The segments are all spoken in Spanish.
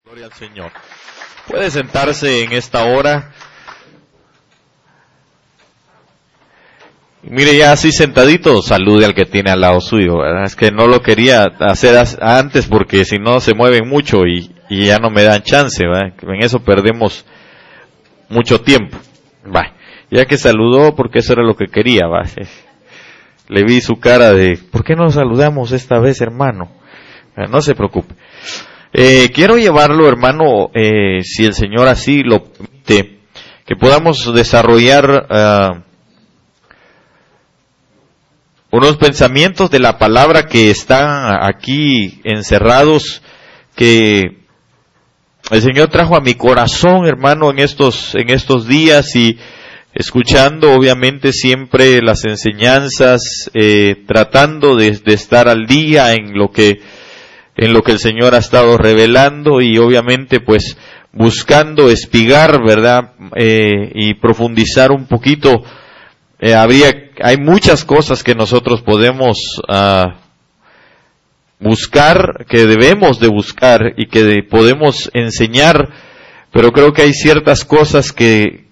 Gloria al Señor. Puede sentarse en esta hora. Mire, ya así sentadito, salude al que tiene al lado suyo, ¿verdad? Es que no lo quería hacer antes porque si no se mueven mucho y ya no me dan chance, ¿verdad? En eso perdemos mucho tiempo. Va, ya que saludó, porque eso era lo que quería, ¿va? Le vi su cara de, ¿por qué no saludamos esta vez, hermano? No se preocupe. Quiero llevarlo, hermano, si el Señor así lo permite, que podamos desarrollar unos pensamientos de la palabra que están aquí encerrados, que el Señor trajo a mi corazón, hermano, en estos días, y escuchando obviamente siempre las enseñanzas, tratando de estar al día en lo que el Señor ha estado revelando, y obviamente pues buscando espigar, ¿verdad? Y profundizar un poquito. Hay muchas cosas que nosotros podemos buscar, que debemos de buscar y que podemos enseñar, pero creo que hay ciertas cosas que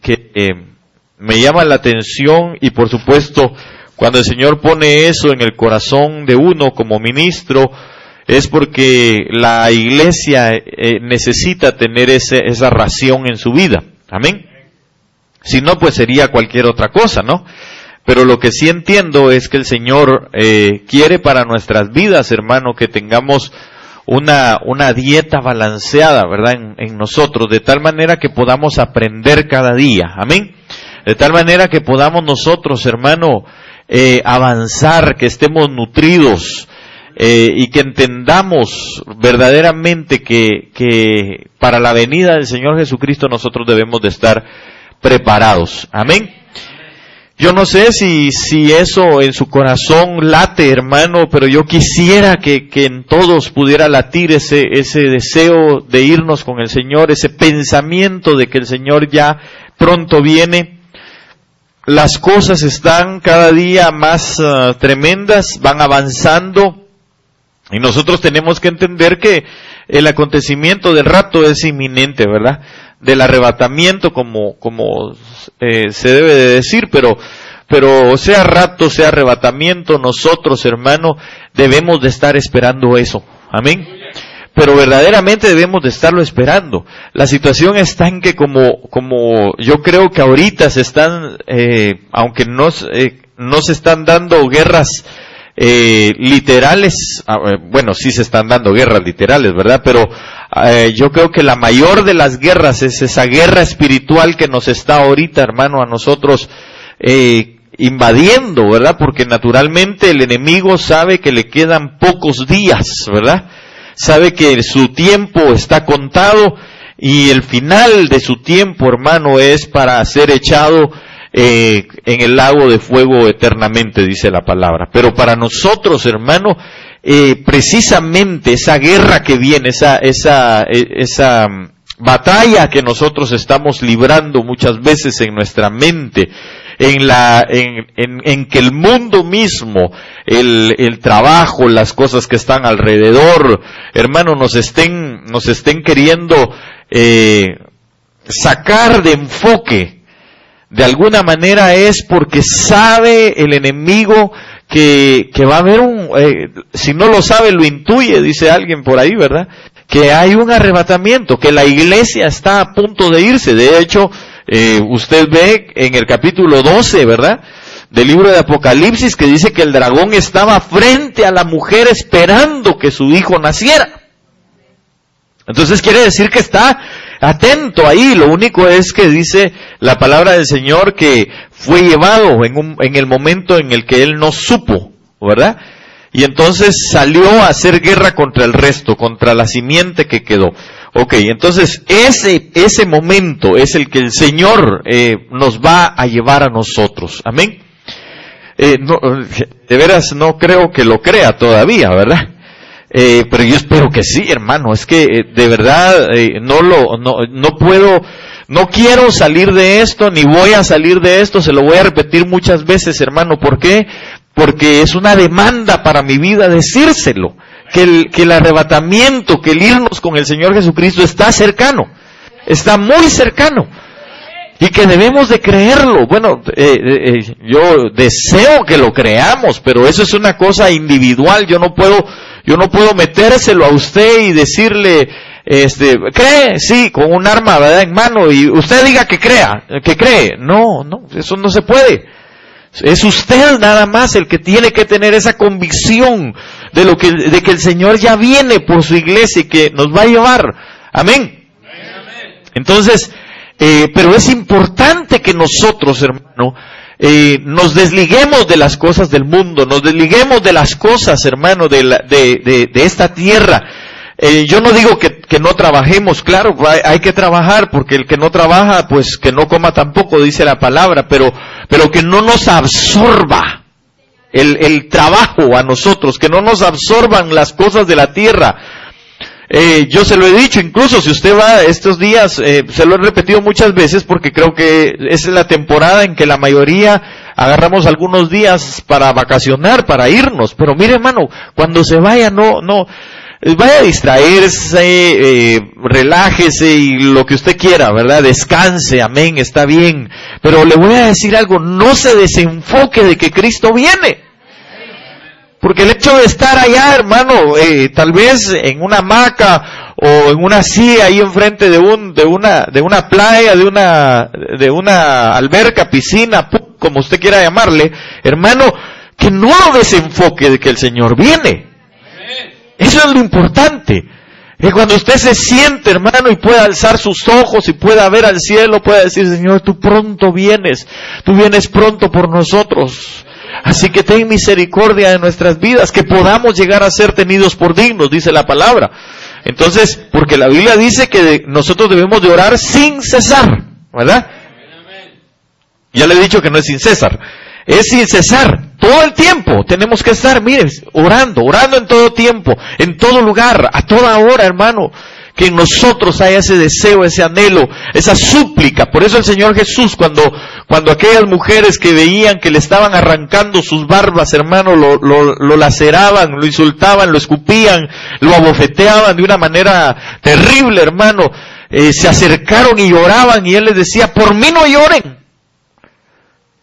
me llaman la atención, y por supuesto cuando el Señor pone eso en el corazón de uno como ministro, es porque la iglesia necesita tener esa ración en su vida. Amén. Si no, pues sería cualquier otra cosa, ¿no? Pero lo que sí entiendo es que el Señor quiere para nuestras vidas, hermano, que tengamos una dieta balanceada, ¿verdad? En nosotros, de tal manera que podamos aprender cada día. Amén. De tal manera que podamos nosotros, hermano, avanzar, que estemos nutridos, y que entendamos verdaderamente que para la venida del Señor Jesucristo nosotros debemos de estar preparados. Amén. Yo no sé si eso en su corazón late, hermano, pero yo quisiera que en todos pudiera latir ese deseo de irnos con el Señor, ese pensamiento de que el Señor ya pronto viene. Las cosas están cada día más tremendas, van avanzando, y nosotros tenemos que entender que el acontecimiento del rapto es inminente, ¿verdad? Del arrebatamiento, como se debe de decir, pero sea rapto, sea arrebatamiento, nosotros, hermano, debemos de estar esperando eso. Amén. Pero verdaderamente debemos de estarlo esperando. La situación está en que como yo creo que ahorita se están, aunque no se están dando guerras literales, bueno, sí se están dando guerras literales, ¿verdad? Pero yo creo que la mayor de las guerras es esa guerra espiritual que nos está ahorita, hermano, a nosotros invadiendo, ¿verdad? Porque naturalmente el enemigo sabe que le quedan pocos días, ¿verdad? Sabe que su tiempo está contado, y el final de su tiempo, hermano, es para ser echado en el lago de fuego eternamente, dice la palabra. Pero para nosotros, hermano, precisamente esa guerra que viene, esa batalla que nosotros estamos librando muchas veces en nuestra mente, en que el mundo mismo, el trabajo, las cosas que están alrededor, hermano, nos estén queriendo sacar de enfoque. De alguna manera es porque sabe el enemigo que va a haber si no lo sabe, lo intuye, dice alguien por ahí, ¿verdad? Que hay un arrebatamiento, que la iglesia está a punto de irse. De hecho, usted ve en el capítulo 12, ¿verdad? Del libro de Apocalipsis, que dice que el dragón estaba frente a la mujer esperando que su hijo naciera. Entonces quiere decir que está atento ahí. Lo único es que dice la palabra del Señor que fue llevado en el momento en el que él no supo, ¿verdad? Y entonces salió a hacer guerra contra el resto, contra la simiente que quedó. Ok, entonces ese momento es el que el Señor nos va a llevar a nosotros. Amén. De veras no creo que lo crea todavía, ¿verdad? Pero yo espero que sí, hermano. Es que de verdad no quiero salir de esto, ni voy a salir de esto. Se lo voy a repetir muchas veces, hermano. ¿Por qué? Porque es una demanda para mi vida decírselo. el arrebatamiento, que el irnos con el Señor Jesucristo está cercano, está muy cercano, y que debemos de creerlo. Bueno, yo deseo que lo creamos, pero eso es una cosa individual. Yo no puedo metérselo a usted y decirle, cree, sí, con un arma, ¿verdad?, en mano, y usted diga que cree. No, eso no se puede. Es usted nada más el que tiene que tener esa convicción de que el Señor ya viene por su iglesia y que nos va a llevar. Amén. Entonces, pero es importante que nosotros, hermano, nos desliguemos de las cosas del mundo, nos desliguemos de las cosas, hermano, de esta tierra. Yo no digo que no trabajemos, claro, hay que trabajar, porque el que no trabaja, pues que no coma tampoco, dice la palabra, pero que no nos absorba el trabajo a nosotros, que no nos absorban las cosas de la tierra. Yo se lo he dicho, incluso si usted va estos días, se lo he repetido muchas veces, porque creo que es la temporada en que la mayoría agarramos algunos días para vacacionar, para irnos. Pero mire, hermano, cuando se vaya, vaya a distraerse, relájese y lo que usted quiera, ¿verdad? Descanse, amén, está bien. Pero le voy a decir algo, no se desenfoque de que Cristo viene. Porque el hecho de estar allá, hermano, tal vez en una hamaca o en una silla ahí enfrente de una playa, de una alberca, piscina, como usted quiera llamarle, hermano, que no lo desenfoque de que el Señor viene. Eso es lo importante. Que cuando usted se siente, hermano, y pueda alzar sus ojos y pueda ver al cielo, pueda decir, Señor, tú vienes pronto por nosotros. Así que ten misericordia de nuestras vidas, que podamos llegar a ser tenidos por dignos, dice la palabra. Entonces, porque la Biblia dice que nosotros debemos de orar sin cesar, ¿verdad? Ya le he dicho que no es sin cesar, es sin cesar. Todo el tiempo tenemos que estar, miren, orando en todo tiempo, en todo lugar, a toda hora, hermano. Que en nosotros haya ese deseo, ese anhelo, esa súplica. Por eso el Señor Jesús, cuando aquellas mujeres que veían que le estaban arrancando sus barbas, hermano, lo laceraban, lo insultaban, lo escupían, lo abofeteaban de una manera terrible, hermano, se acercaron y lloraban, y Él les decía, por mí no lloren.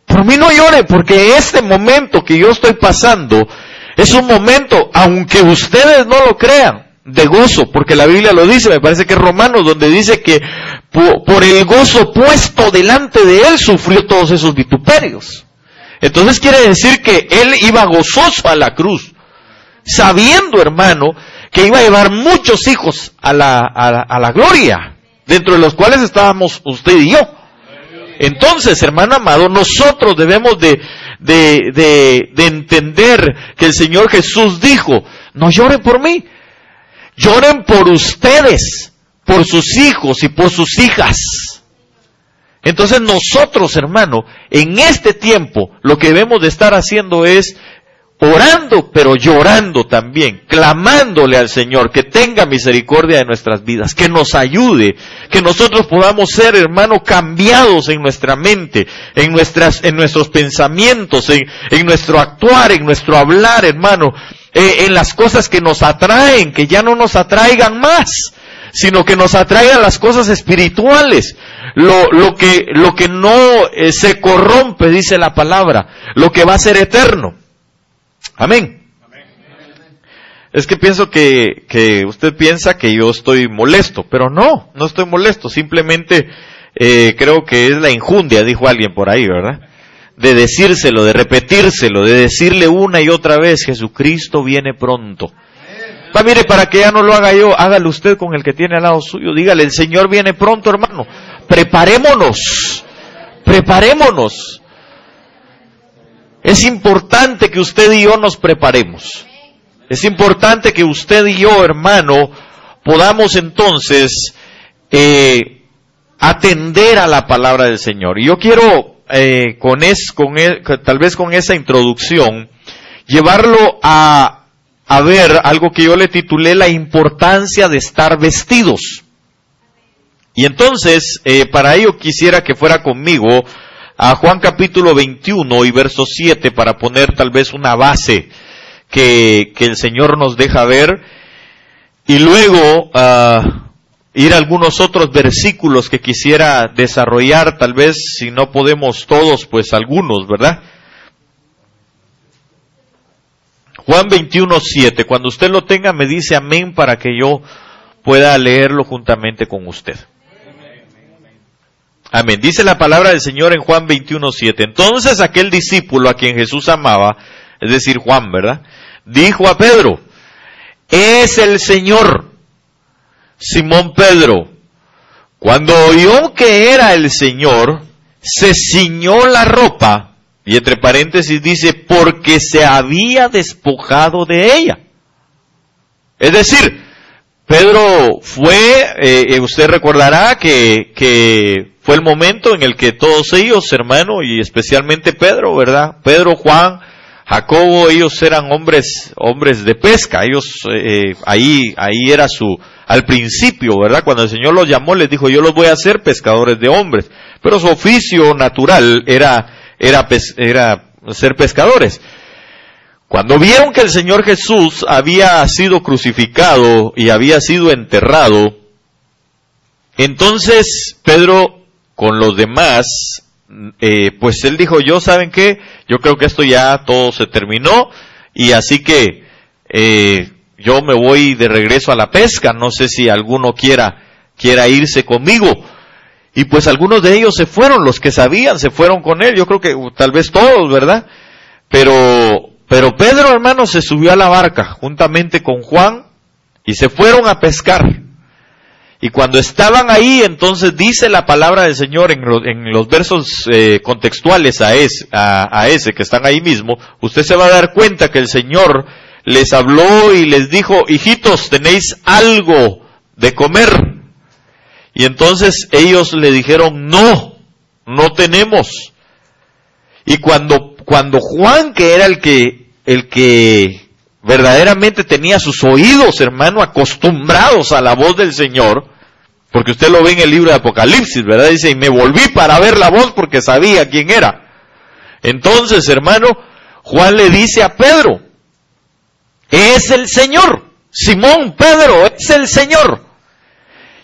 Por mí no lloren, porque este momento que yo estoy pasando es un momento, aunque ustedes no lo crean, de gozo, porque la Biblia lo dice, me parece que es Romanos, donde dice que por el gozo puesto delante de Él sufrió todos esos vituperios. Entonces quiere decir que Él iba gozoso a la cruz, sabiendo, hermano, que iba a llevar muchos hijos a la gloria, dentro de los cuales estábamos usted y yo. Entonces, hermano amado, nosotros debemos de entender que el Señor Jesús dijo, no lloren por mí, lloren por ustedes, por sus hijos y por sus hijas. Entonces nosotros, hermano, en este tiempo, lo que debemos de estar haciendo es orando, pero llorando también, clamándole al Señor que tenga misericordia de nuestras vidas, que nos ayude, que nosotros podamos ser, hermano, cambiados en nuestra mente, en nuestros pensamientos, en nuestro actuar, en nuestro hablar, hermano, en las cosas que nos atraen, que ya no nos atraigan más, sino que nos atraigan las cosas espirituales, lo que no se corrompe, dice la palabra, lo que va a ser eterno. Amén. Es que pienso que usted piensa que yo estoy molesto, pero no estoy molesto, simplemente creo que es la injundia, dijo alguien por ahí, ¿verdad? De decírselo, de repetírselo, de decirle una y otra vez, Jesucristo viene pronto. Mire, para que ya no lo haga yo, hágalo usted con el que tiene al lado suyo, dígale, el Señor viene pronto, hermano, preparémonos. Es importante que usted y yo nos preparemos. Es importante que usted y yo, hermano, podamos entonces atender a la palabra del Señor. Y yo quiero, tal vez con esa introducción, llevarlo a ver algo que yo le titulé la importancia de estar vestidos. Y entonces, para ello quisiera que fuera conmigo a Juan capítulo 21 y verso 7 para poner tal vez una base que el Señor nos deja ver, y luego ir a algunos otros versículos que quisiera desarrollar, tal vez si no podemos todos, pues algunos, ¿verdad? Juan 21:7, cuando usted lo tenga me dice amén para que yo pueda leerlo juntamente con usted. Amén. Dice la palabra del Señor en Juan 21:7. Entonces aquel discípulo a quien Jesús amaba, es decir, Juan, ¿verdad?, dijo a Pedro: es el Señor. Simón Pedro, cuando oyó que era el Señor, se ciñó la ropa, y entre paréntesis dice, porque se había despojado de ella. Es decir, Pedro fue, usted recordará que fue el momento en el que todos ellos, hermano, y especialmente Pedro, ¿verdad? Pedro, Juan, Jacobo, ellos eran hombres de pesca. Ellos, ahí era al principio, ¿verdad? Cuando el Señor los llamó, les dijo, yo los voy a hacer pescadores de hombres. Pero su oficio natural era ser pescadores. Cuando vieron que el Señor Jesús había sido crucificado y había sido enterrado, entonces Pedro con los demás, pues él dijo, ¿saben qué? Yo creo que esto ya todo se terminó, y así que yo me voy de regreso a la pesca, no sé si alguno quiera irse conmigo. Y pues algunos de ellos se fueron, los que sabían se fueron con él, yo creo que tal vez todos, ¿verdad? Pero Pedro, hermano, se subió a la barca juntamente con Juan y se fueron a pescar. Y cuando estaban ahí, entonces dice la palabra del Señor en los versos contextuales a ese que están ahí mismo, usted se va a dar cuenta que el Señor les habló y les dijo, hijitos, ¿tenéis algo de comer? Y entonces ellos le dijeron, no tenemos. Y cuando Juan, que era el que verdaderamente tenía sus oídos, hermano, acostumbrados a la voz del Señor, porque usted lo ve en el libro de Apocalipsis, ¿verdad? Dice, y me volví para ver la voz porque sabía quién era. Entonces, hermano, Juan le dice a Pedro, es el Señor. Simón, Pedro, es el Señor.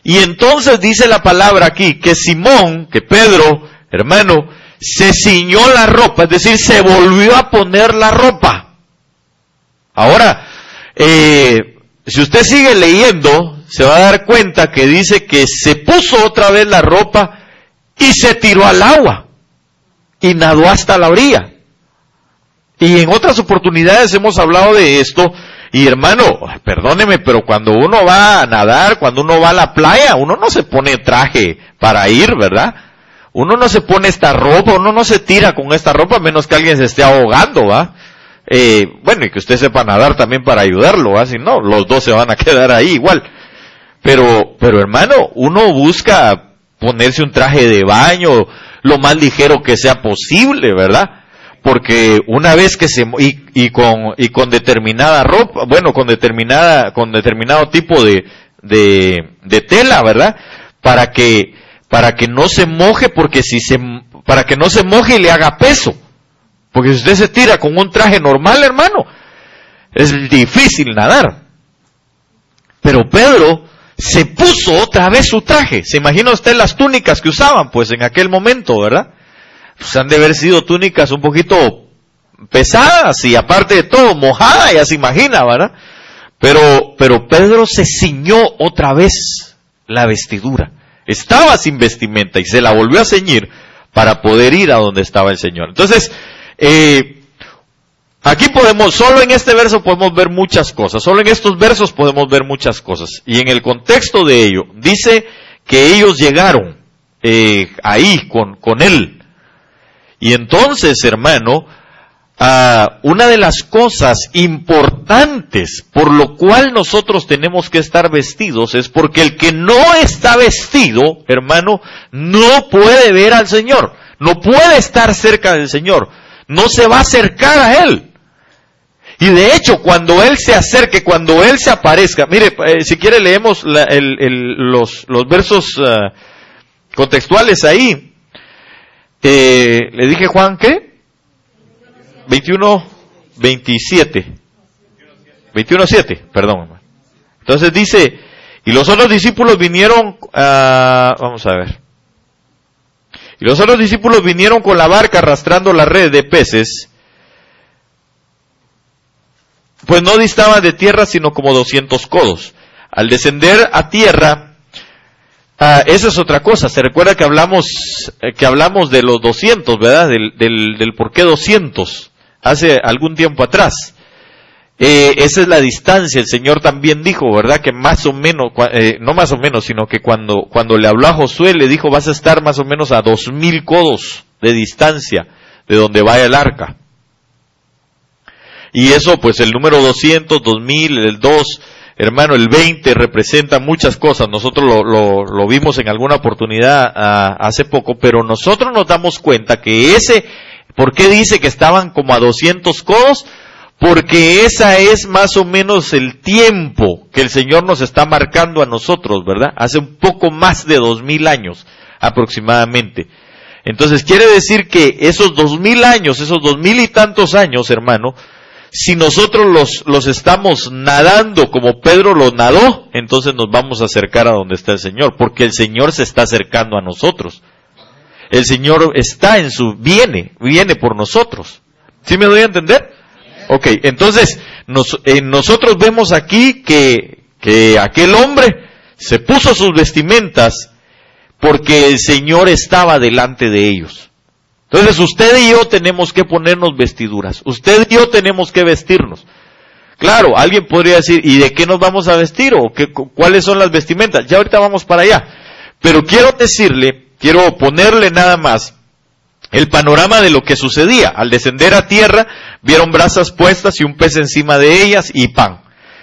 Y entonces dice la palabra aquí, que Simón, que Pedro, hermano, se ciñó la ropa, es decir, se volvió a poner la ropa. Ahora, si usted sigue leyendo, se va a dar cuenta que dice que se puso otra vez la ropa y se tiró al agua y nadó hasta la orilla. Y en otras oportunidades hemos hablado de esto, y hermano, perdóneme, pero cuando uno va a nadar, cuando uno va a la playa, uno no se pone traje para ir, ¿verdad? Uno no se pone esta ropa, uno no se tira con esta ropa, a menos que alguien se esté ahogando, ¿va? Bueno, y que usted sepa nadar también para ayudarlo, ¿va? Si no, los dos se van a quedar ahí igual. Pero hermano, uno busca ponerse un traje de baño, lo más ligero que sea posible, ¿verdad? Porque una vez que con determinada ropa, bueno, con determinado tipo de tela, ¿verdad? Para que no se moje, para que no se moje y le haga peso. Porque si usted se tira con un traje normal, hermano, es difícil nadar. Pero Pedro se puso otra vez su traje. ¿Se imagina usted las túnicas que usaban, pues, en aquel momento, verdad? Pues han de haber sido túnicas un poquito pesadas y aparte de todo mojadas, ya se imagina, ¿verdad? Pero Pedro se ciñó otra vez la vestidura. Estaba sin vestimenta y se la volvió a ceñir para poder ir a donde estaba el Señor. Entonces, aquí solo en este verso podemos ver muchas cosas, solo en estos versos podemos ver muchas cosas. Y en el contexto de ello, dice que ellos llegaron ahí con él. Y entonces, hermano, una de las cosas importantes por lo cual nosotros tenemos que estar vestidos es porque el que no está vestido, hermano, no puede ver al Señor, no puede estar cerca del Señor, no se va a acercar a Él. Y de hecho, cuando Él se acerque, cuando Él se aparezca, mire, si quiere leemos los versos contextuales ahí. Le dije Juan, ¿qué? 21, 27. 21:7, perdón, hermano. Entonces dice, y los otros discípulos vinieron, vamos a ver. Y los otros discípulos vinieron con la barca arrastrando la red de peces, pues no distaban de tierra sino como 200 codos. Al descender a tierra, esa es otra cosa. Se recuerda que hablamos de los 200, ¿verdad? Del por qué 200, hace algún tiempo atrás. Esa es la distancia. El Señor también dijo, ¿verdad? Que más o menos, no más o menos, sino que cuando le habló a Josué, le dijo, vas a estar más o menos a 2000 codos de distancia de donde vaya el arca. Y eso, pues el número 200, 2000, el 2, hermano, el 20 representa muchas cosas. Nosotros lo vimos en alguna oportunidad hace poco, pero nosotros nos damos cuenta que ¿por qué dice que estaban como a 200 codos? Porque esa es más o menos el tiempo que el Señor nos está marcando a nosotros, ¿verdad? Hace un poco más de 2000 años aproximadamente. Entonces quiere decir que esos 2000 años, esos 2000 y tantos años, hermano, si nosotros los estamos nadando como Pedro lo nadó, entonces nos vamos a acercar a donde está el Señor, porque el Señor se está acercando a nosotros. El Señor está viene por nosotros. ¿Sí me doy a entender? Ok, entonces nosotros vemos aquí que aquel hombre se puso sus vestimentas porque el Señor estaba delante de ellos. Entonces usted y yo tenemos que ponernos vestiduras, usted y yo tenemos que vestirnos. Claro, alguien podría decir, ¿y de qué nos vamos a vestir? ¿O cuáles son las vestimentas? Ya ahorita vamos para allá. Pero quiero ponerle nada más el panorama de lo que sucedía. Al descender a tierra, vieron brasas puestas y un pez encima de ellas y pan.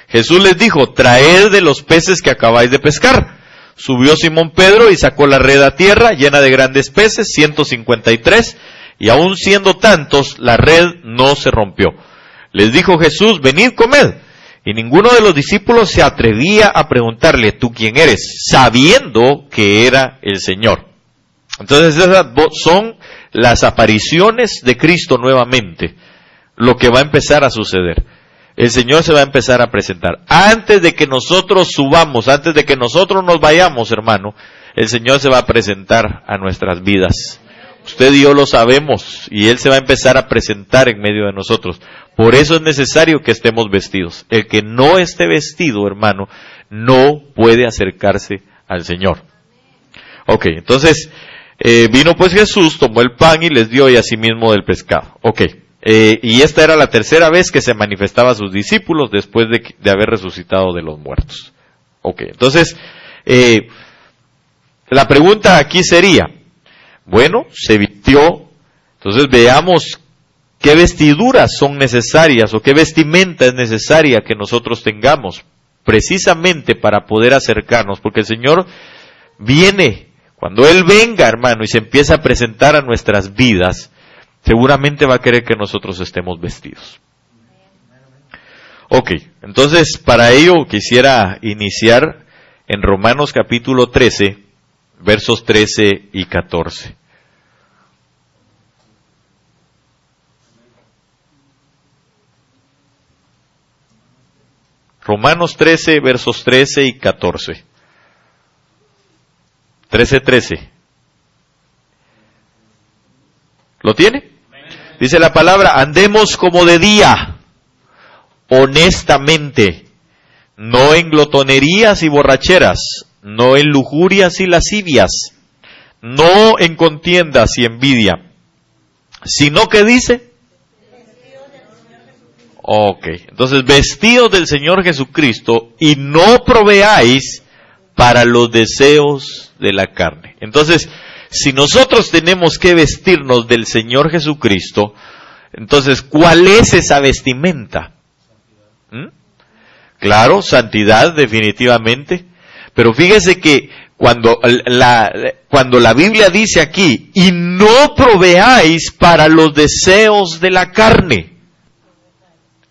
Jesús les dijo, traed de los peces que acabáis de pescar. Subió Simón Pedro y sacó la red a tierra, llena de grandes peces, 153, y aun siendo tantos, la red no se rompió. Les dijo Jesús, venid, comed. Y ninguno de los discípulos se atrevía a preguntarle, ¿tú quién eres?, sabiendo que era el Señor. Entonces esas son las apariciones de Cristo nuevamente, lo que va a empezar a suceder. El Señor se va a empezar a presentar. Antes de que nosotros subamos, antes de que nosotros nos vayamos, hermano, el Señor se va a presentar a nuestras vidas. Usted y yo lo sabemos, y Él se va a empezar a presentar en medio de nosotros. Por eso es necesario que estemos vestidos. El que no esté vestido, hermano, no puede acercarse al Señor. Ok, entonces, vino pues Jesús, tomó el pan y les dio y asimismo del pescado. Ok. Y esta era la tercera vez que se manifestaba a sus discípulos después de haber resucitado de los muertos. Ok, entonces, la pregunta aquí sería, bueno, se vistió, entonces veamos qué vestiduras son necesarias o qué vestimenta es necesaria que nosotros tengamos precisamente para poder acercarnos, porque el Señor viene, cuando Él venga, hermano, y se empieza a presentar a nuestras vidas, seguramente va a querer que nosotros estemos vestidos. Ok, entonces para ello quisiera iniciar en Romanos capítulo 13, versos 13 y 14. Romanos 13, versos 13 y 14. 13. ¿Lo tiene? Dice la palabra, andemos como de día, honestamente, no en glotonerías y borracheras, no en lujurias y lascivias, no en contiendas y envidia, sino que dice, ok, entonces vestidos del Señor Jesucristo y no proveáis para los deseos de la carne. Entonces, si nosotros tenemos que vestirnos del Señor Jesucristo, entonces, ¿cuál es esa vestimenta? Claro, santidad, definitivamente. Pero fíjese que cuando la Biblia dice aquí, y no proveáis para los deseos de la carne,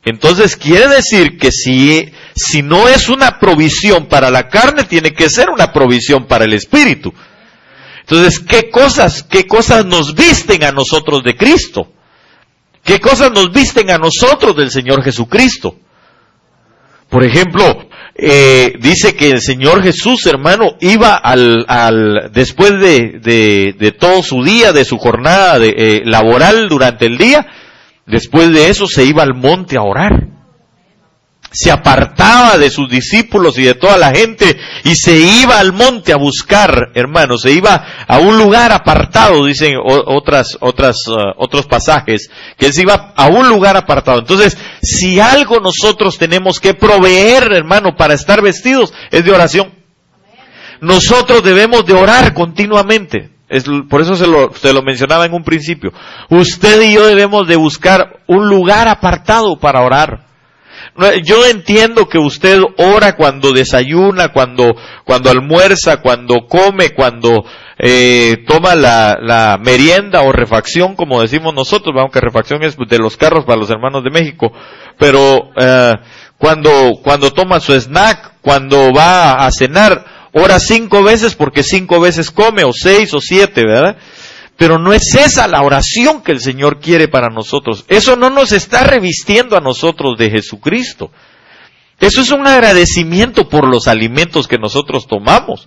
entonces quiere decir que si no es una provisión para la carne, tiene que ser una provisión para el Espíritu. Entonces, ¿qué cosas nos visten a nosotros de Cristo? ¿Qué cosas nos visten a nosotros del Señor Jesucristo? Por ejemplo, dice que el Señor Jesús, hermano, iba después de todo su día, de su jornada laboral durante el día, después de eso se iba al monte a orar. Se apartaba de sus discípulos y de toda la gente y se iba al monte a buscar, hermano, se iba a un lugar apartado, dicen otros pasajes, que él se iba a un lugar apartado. Entonces, si algo nosotros tenemos que proveer, hermano, para estar vestidos, es de oración. Nosotros debemos de orar continuamente. Por eso se lo mencionaba en un principio. Usted y yo debemos de buscar un lugar apartado para orar. Yo entiendo que usted ora cuando desayuna, cuando almuerza, cuando come, cuando toma la merienda o refacción, como decimos nosotros, aunque refacción es de los carros para los hermanos de México, pero cuando toma su snack, cuando va a cenar, ora 5 veces porque 5 veces come, o 6 o 7, ¿verdad? Pero no es esa la oración que el Señor quiere para nosotros. Eso no nos está revistiendo a nosotros de Jesucristo. Eso es un agradecimiento por los alimentos que nosotros tomamos.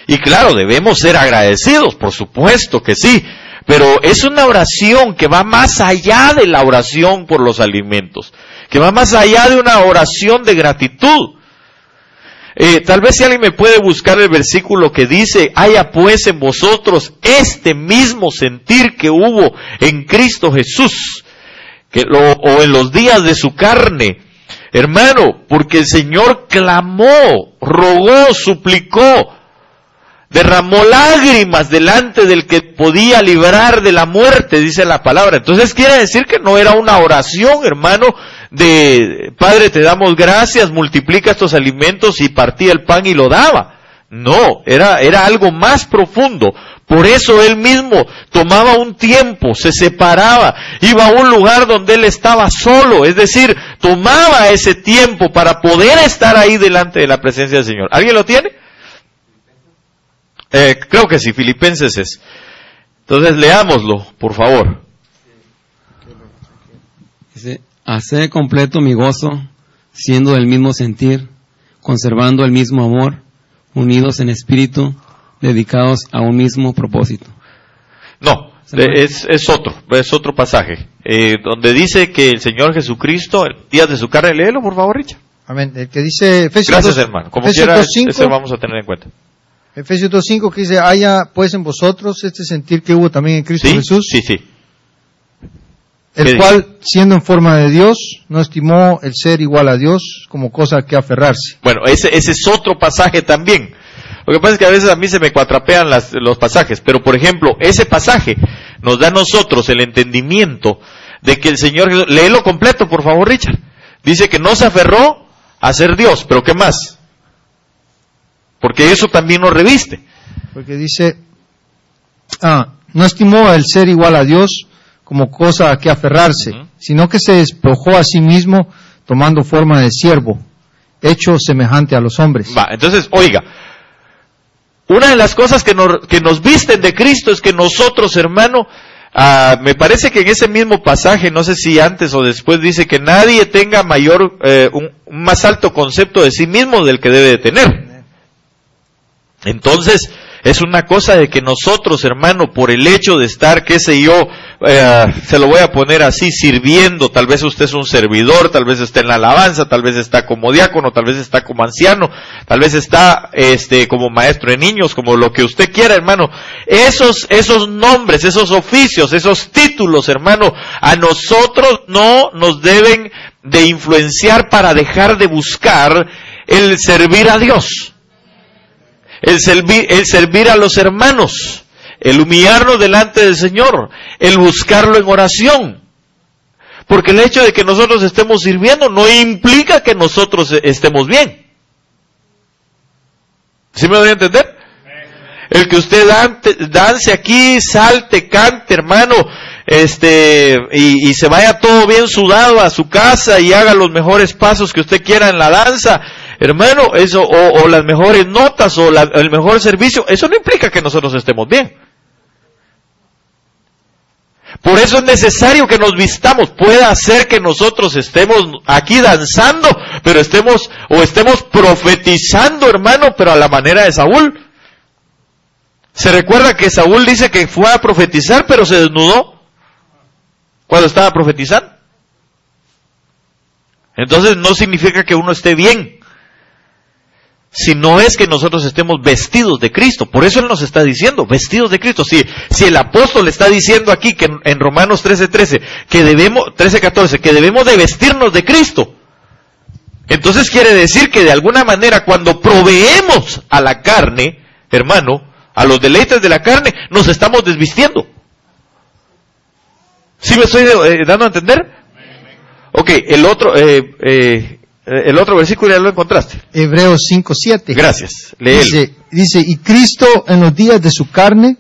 Y claro, debemos ser agradecidos, por supuesto que sí. Pero es una oración que va más allá de la oración por los alimentos. Que va más allá de una oración de gratitud. Tal vez si alguien me puede buscar el versículo que dice, haya pues en vosotros este mismo sentir que hubo en Cristo Jesús, o en los días de su carne. Hermano, porque el Señor clamó, rogó, suplicó, derramó lágrimas delante del que podía librar de la muerte, dice la palabra. Entonces quiere decir que no era una oración, hermano, de Padre, te damos gracias, multiplica estos alimentos, y partía el pan y lo daba. No, era algo más profundo. Por eso él mismo tomaba un tiempo, se separaba, iba a un lugar donde él estaba solo, es decir, tomaba ese tiempo para poder estar ahí delante de la presencia del Señor. ¿Alguien lo tiene? Creo que sí, Filipenses es. Entonces leámoslo, por favor. Dice, haced completo mi gozo, siendo del mismo sentir, conservando el mismo amor, unidos en espíritu, dedicados a un mismo propósito. No, es otro pasaje, donde dice que el Señor Jesucristo, el día de su carne, léelo por favor, Richard. Amén. El que dice Efesios Gracias 2, hermano, como Efesios quiera, 2:5, eso vamos a tener en cuenta. Efesios 2:5 que dice, haya pues en vosotros este sentir que hubo también en Cristo Jesús. Sí. El cual, siendo en forma de Dios, no estimó el ser igual a Dios como cosa a que aferrarse. Bueno, ese es otro pasaje también. Lo que pasa es que a veces a mí se me cuatrapean los pasajes, pero por ejemplo, ese pasaje nos da a nosotros el entendimiento de que el Señor Jesús, léelo completo por favor Richard, dice que no se aferró a ser Dios, pero ¿qué más? Porque eso también nos reviste. Porque dice, no estimó el ser igual a Dios como cosa a que aferrarse, sino que se despojó a sí mismo tomando forma de siervo, hecho semejante a los hombres. Entonces, oiga, una de las cosas que nos visten de Cristo es que nosotros, hermano, me parece que en ese mismo pasaje, no sé si antes o después, dice que nadie tenga un más alto concepto de sí mismo del que debe de tener. Entonces, es una cosa de que nosotros, hermano, por el hecho de estar, qué sé yo, se lo voy a poner así, sirviendo, tal vez usted es un servidor, tal vez está en la alabanza, tal vez está como diácono, tal vez está como anciano, tal vez está como maestro de niños, como lo que usted quiera, hermano. Esos nombres, esos oficios, esos títulos, hermano, a nosotros no nos deben de influenciar para dejar de buscar el servir a Dios. El servir a los hermanos, el humillarnos delante del Señor, el buscarlo en oración. Porque el hecho de que nosotros estemos sirviendo no implica que nosotros estemos bien. ¿Sí me voy a entender? El que usted dance aquí, salte, cante, hermano, y se vaya todo bien sudado a su casa y haga los mejores pasos que usted quiera en la danza, hermano, eso, o las mejores notas, o el mejor servicio, eso no implica que nosotros estemos bien. Por eso es necesario que nos vistamos. Puede ser que nosotros estemos aquí danzando, pero estemos profetizando, hermano, pero a la manera de Saúl. Se recuerda que Saúl dice que fue a profetizar, pero se desnudó cuando estaba profetizando. Entonces no significa que uno esté bien, sino es que nosotros estemos vestidos de Cristo. Por eso Él nos está diciendo, vestidos de Cristo. Si el apóstol está diciendo aquí que en Romanos 13:14, que debemos de vestirnos de Cristo, entonces quiere decir que de alguna manera cuando proveemos a la carne, hermano, a los deleites de la carne, nos estamos desvistiendo. ¿Sí me estoy dando a entender? Ok, el otro versículo ya lo encontraste. Hebreos 5:7. Gracias, léelo. Dice, y Cristo en los días de su carne,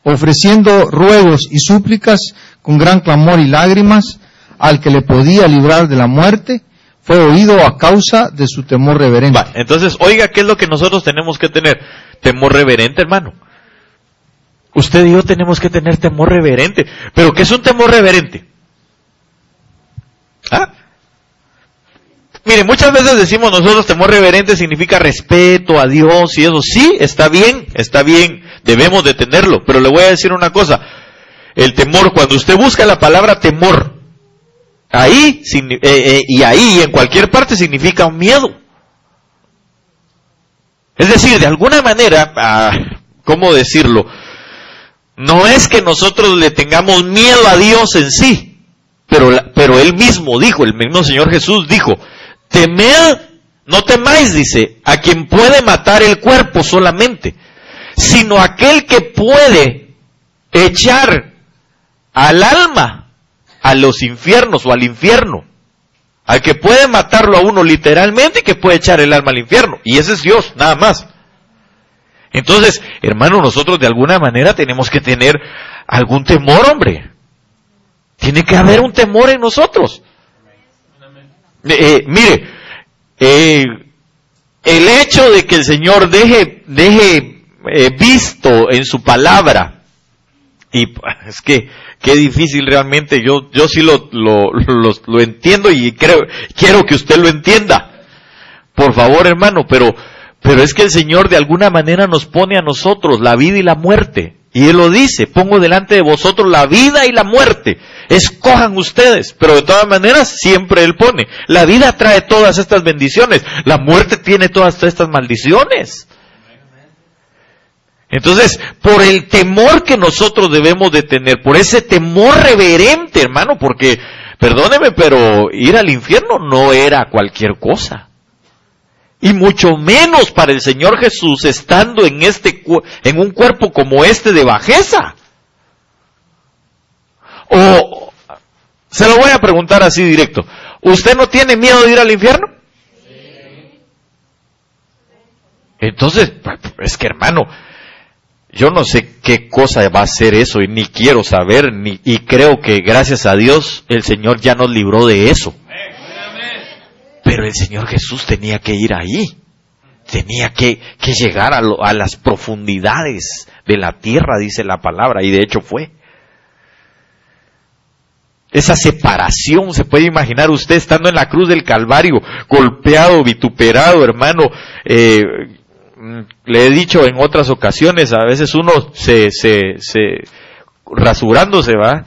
ofreciendo ruegos y súplicas con gran clamor y lágrimas, al que le podía librar de la muerte, fue oído a causa de su temor reverente. Va, entonces, oiga, ¿qué es lo que nosotros tenemos que tener? Temor reverente, hermano. Usted y yo tenemos que tener temor reverente. ¿Pero qué es un temor reverente? ¿Ah? Mire, muchas veces decimos nosotros temor reverente significa respeto a Dios y eso. Sí, está bien, debemos de tenerlo. Pero le voy a decir una cosa. El temor, cuando usted busca la palabra temor, ahí y en cualquier parte significa un miedo. Es decir, de alguna manera, ¿cómo decirlo? No es que nosotros le tengamos miedo a Dios en sí, pero Él mismo dijo, el mismo Señor Jesús dijo, temed, no temáis, dice, a quien puede matar el cuerpo solamente, sino aquel que puede echar al alma a los infiernos o al infierno. Al que puede matarlo a uno literalmente y que puede echar el alma al infierno. Y ese es Dios, nada más. Entonces, hermano, nosotros de alguna manera tenemos que tener algún temor, hombre. Tiene que haber un temor en nosotros. Mire, el hecho de que el Señor deje visto en su palabra, y es que qué difícil realmente, yo sí lo entiendo y quiero que usted lo entienda. Por favor, hermano, pero es que el Señor de alguna manera nos pone a nosotros la vida y la muerte. Y Él lo dice, pongo delante de vosotros la vida y la muerte. Escojan ustedes, pero de todas maneras siempre Él pone. La vida trae todas estas bendiciones, la muerte tiene todas estas maldiciones. Entonces, por el temor que nosotros debemos de tener, por ese temor reverente, hermano, porque, perdóneme, pero ir al infierno no era cualquier cosa. Y mucho menos para el Señor Jesús estando en un cuerpo como este de bajeza. O, se lo voy a preguntar así directo, ¿usted no tiene miedo de ir al infierno? Sí. Entonces, es que hermano, yo no sé qué cosa va a ser eso y ni quiero saber, y creo que gracias a Dios el Señor ya nos libró de eso. Pero el Señor Jesús tenía que ir ahí, tenía que llegar a las profundidades de la tierra, dice la palabra, y de hecho fue. Esa separación, se puede imaginar usted estando en la cruz del Calvario, golpeado, vituperado, hermano. Le he dicho en otras ocasiones, a veces uno se rasurándose, ¿va?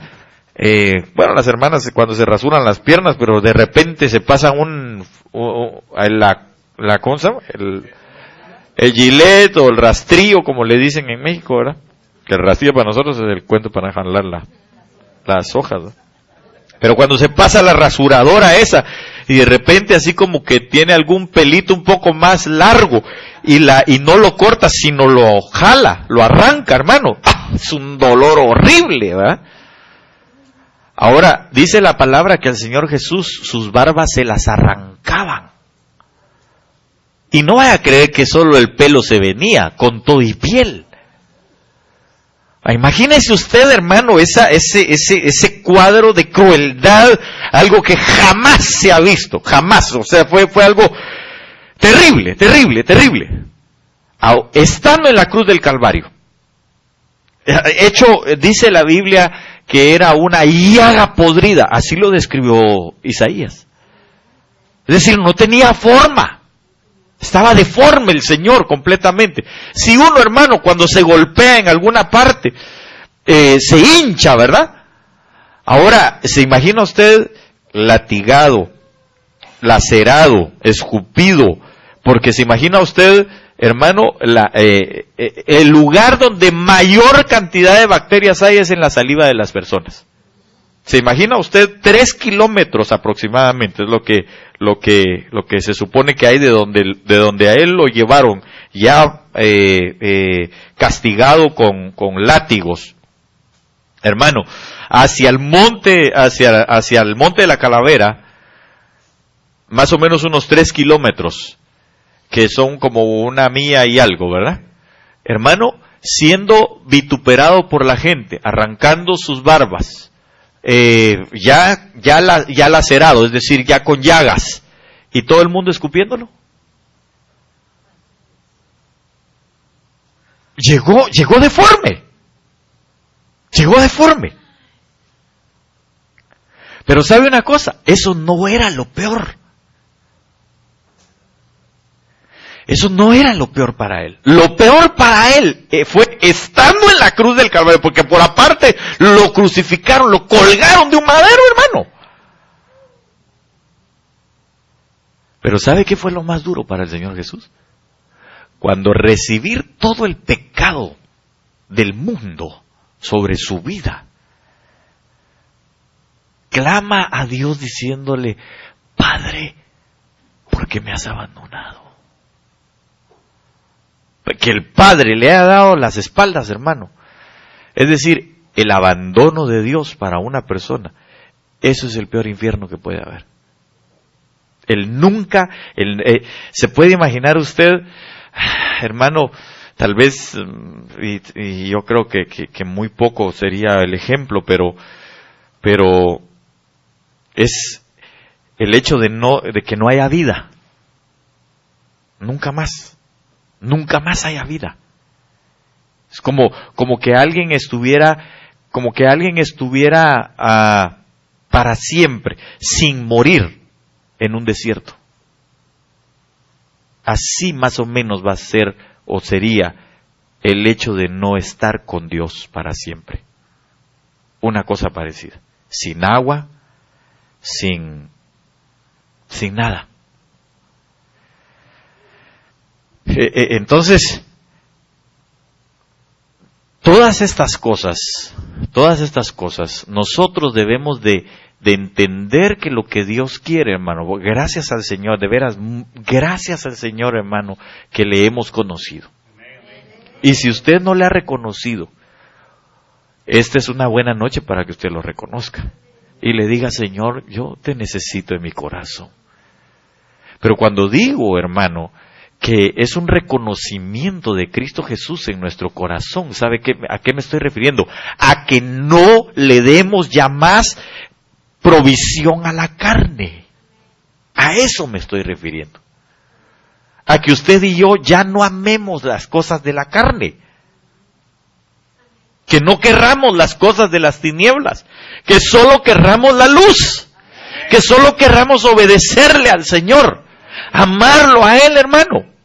Bueno, las hermanas cuando se rasuran las piernas, pero de repente se pasan ¿cómo se llama? El gilet o el rastrillo, como le dicen en México, ¿verdad? Que el rastrillo para nosotros es el cuento para jalar las hojas, ¿no? Pero cuando se pasa la rasuradora esa, y de repente así como que tiene algún pelito un poco más largo, y no lo corta, sino lo jala, lo arranca, hermano. Es un dolor horrible, ¿verdad? Ahora, dice la palabra que al Señor Jesús sus barbas se las arrancaban. Y no vaya a creer que solo el pelo se venía, con todo y piel. Imagínese usted, hermano, ese cuadro de crueldad, algo que jamás se ha visto, jamás. O sea, fue algo terrible, terrible, terrible. Estando en la cruz del Calvario. Dice la Biblia que era una llaga podrida. Así lo describió Isaías. Es decir, no tenía forma. Estaba deforme el Señor completamente. Si uno, hermano, cuando se golpea en alguna parte, se hincha, ¿verdad? Ahora, ¿se imagina usted latigado, lacerado, escupido? Porque se imagina usted, hermano, el lugar donde mayor cantidad de bacterias hay es en la saliva de las personas. ¿Se imagina usted 3 kilómetros aproximadamente? Es lo que se supone que hay de donde a él lo llevaron ya castigado con látigos. Hermano, hacia el monte de la Calavera, más o menos unos 3 kilómetros, que son como una milla y algo, ¿verdad? Hermano, siendo vituperado por la gente, arrancando sus barbas, ya lacerado, es decir, ya con llagas, y todo el mundo escupiéndolo. Llegó deforme. Llegó deforme. Pero ¿sabe una cosa? Eso no era lo peor. Eso no era lo peor para él. Lo peor para él fue estando en la cruz del Calvario, porque por aparte lo crucificaron, lo colgaron de un madero, hermano. Pero ¿sabe qué fue lo más duro para el Señor Jesús? Cuando recibir todo el pecado del mundo sobre su vida, clama a Dios diciéndole: Padre, ¿por qué me has abandonado? Que el Padre le ha dado las espaldas, hermano. Es decir, el abandono de Dios para una persona, eso es el peor infierno que puede haber. Se puede imaginar usted, hermano, tal vez, y yo creo que muy poco sería el ejemplo, pero es el hecho de que no haya vida. Nunca más haya vida. Es como que alguien estuviera para siempre, sin morir, en un desierto. Así más o menos va a ser o sería el hecho de no estar con Dios para siempre. Una cosa parecida. Sin agua, sin nada. Entonces, todas estas cosas, nosotros debemos de entender que lo que Dios quiere, hermano, gracias al Señor, de veras, gracias al Señor, hermano, que le hemos conocido. Y si usted no le ha reconocido, esta es una buena noche para que usted lo reconozca. Y le diga: Señor, yo te necesito en mi corazón. Pero cuando digo, hermano, que es un reconocimiento de Cristo Jesús en nuestro corazón, ¿sabe a qué me estoy refiriendo? A que no le demos ya más provisión a la carne. A eso me estoy refiriendo. A que usted y yo ya no amemos las cosas de la carne. Que no querramos las cosas de las tinieblas. Que solo querramos la luz. Que solo querramos obedecerle al Señor. Amarlo a Él, hermano.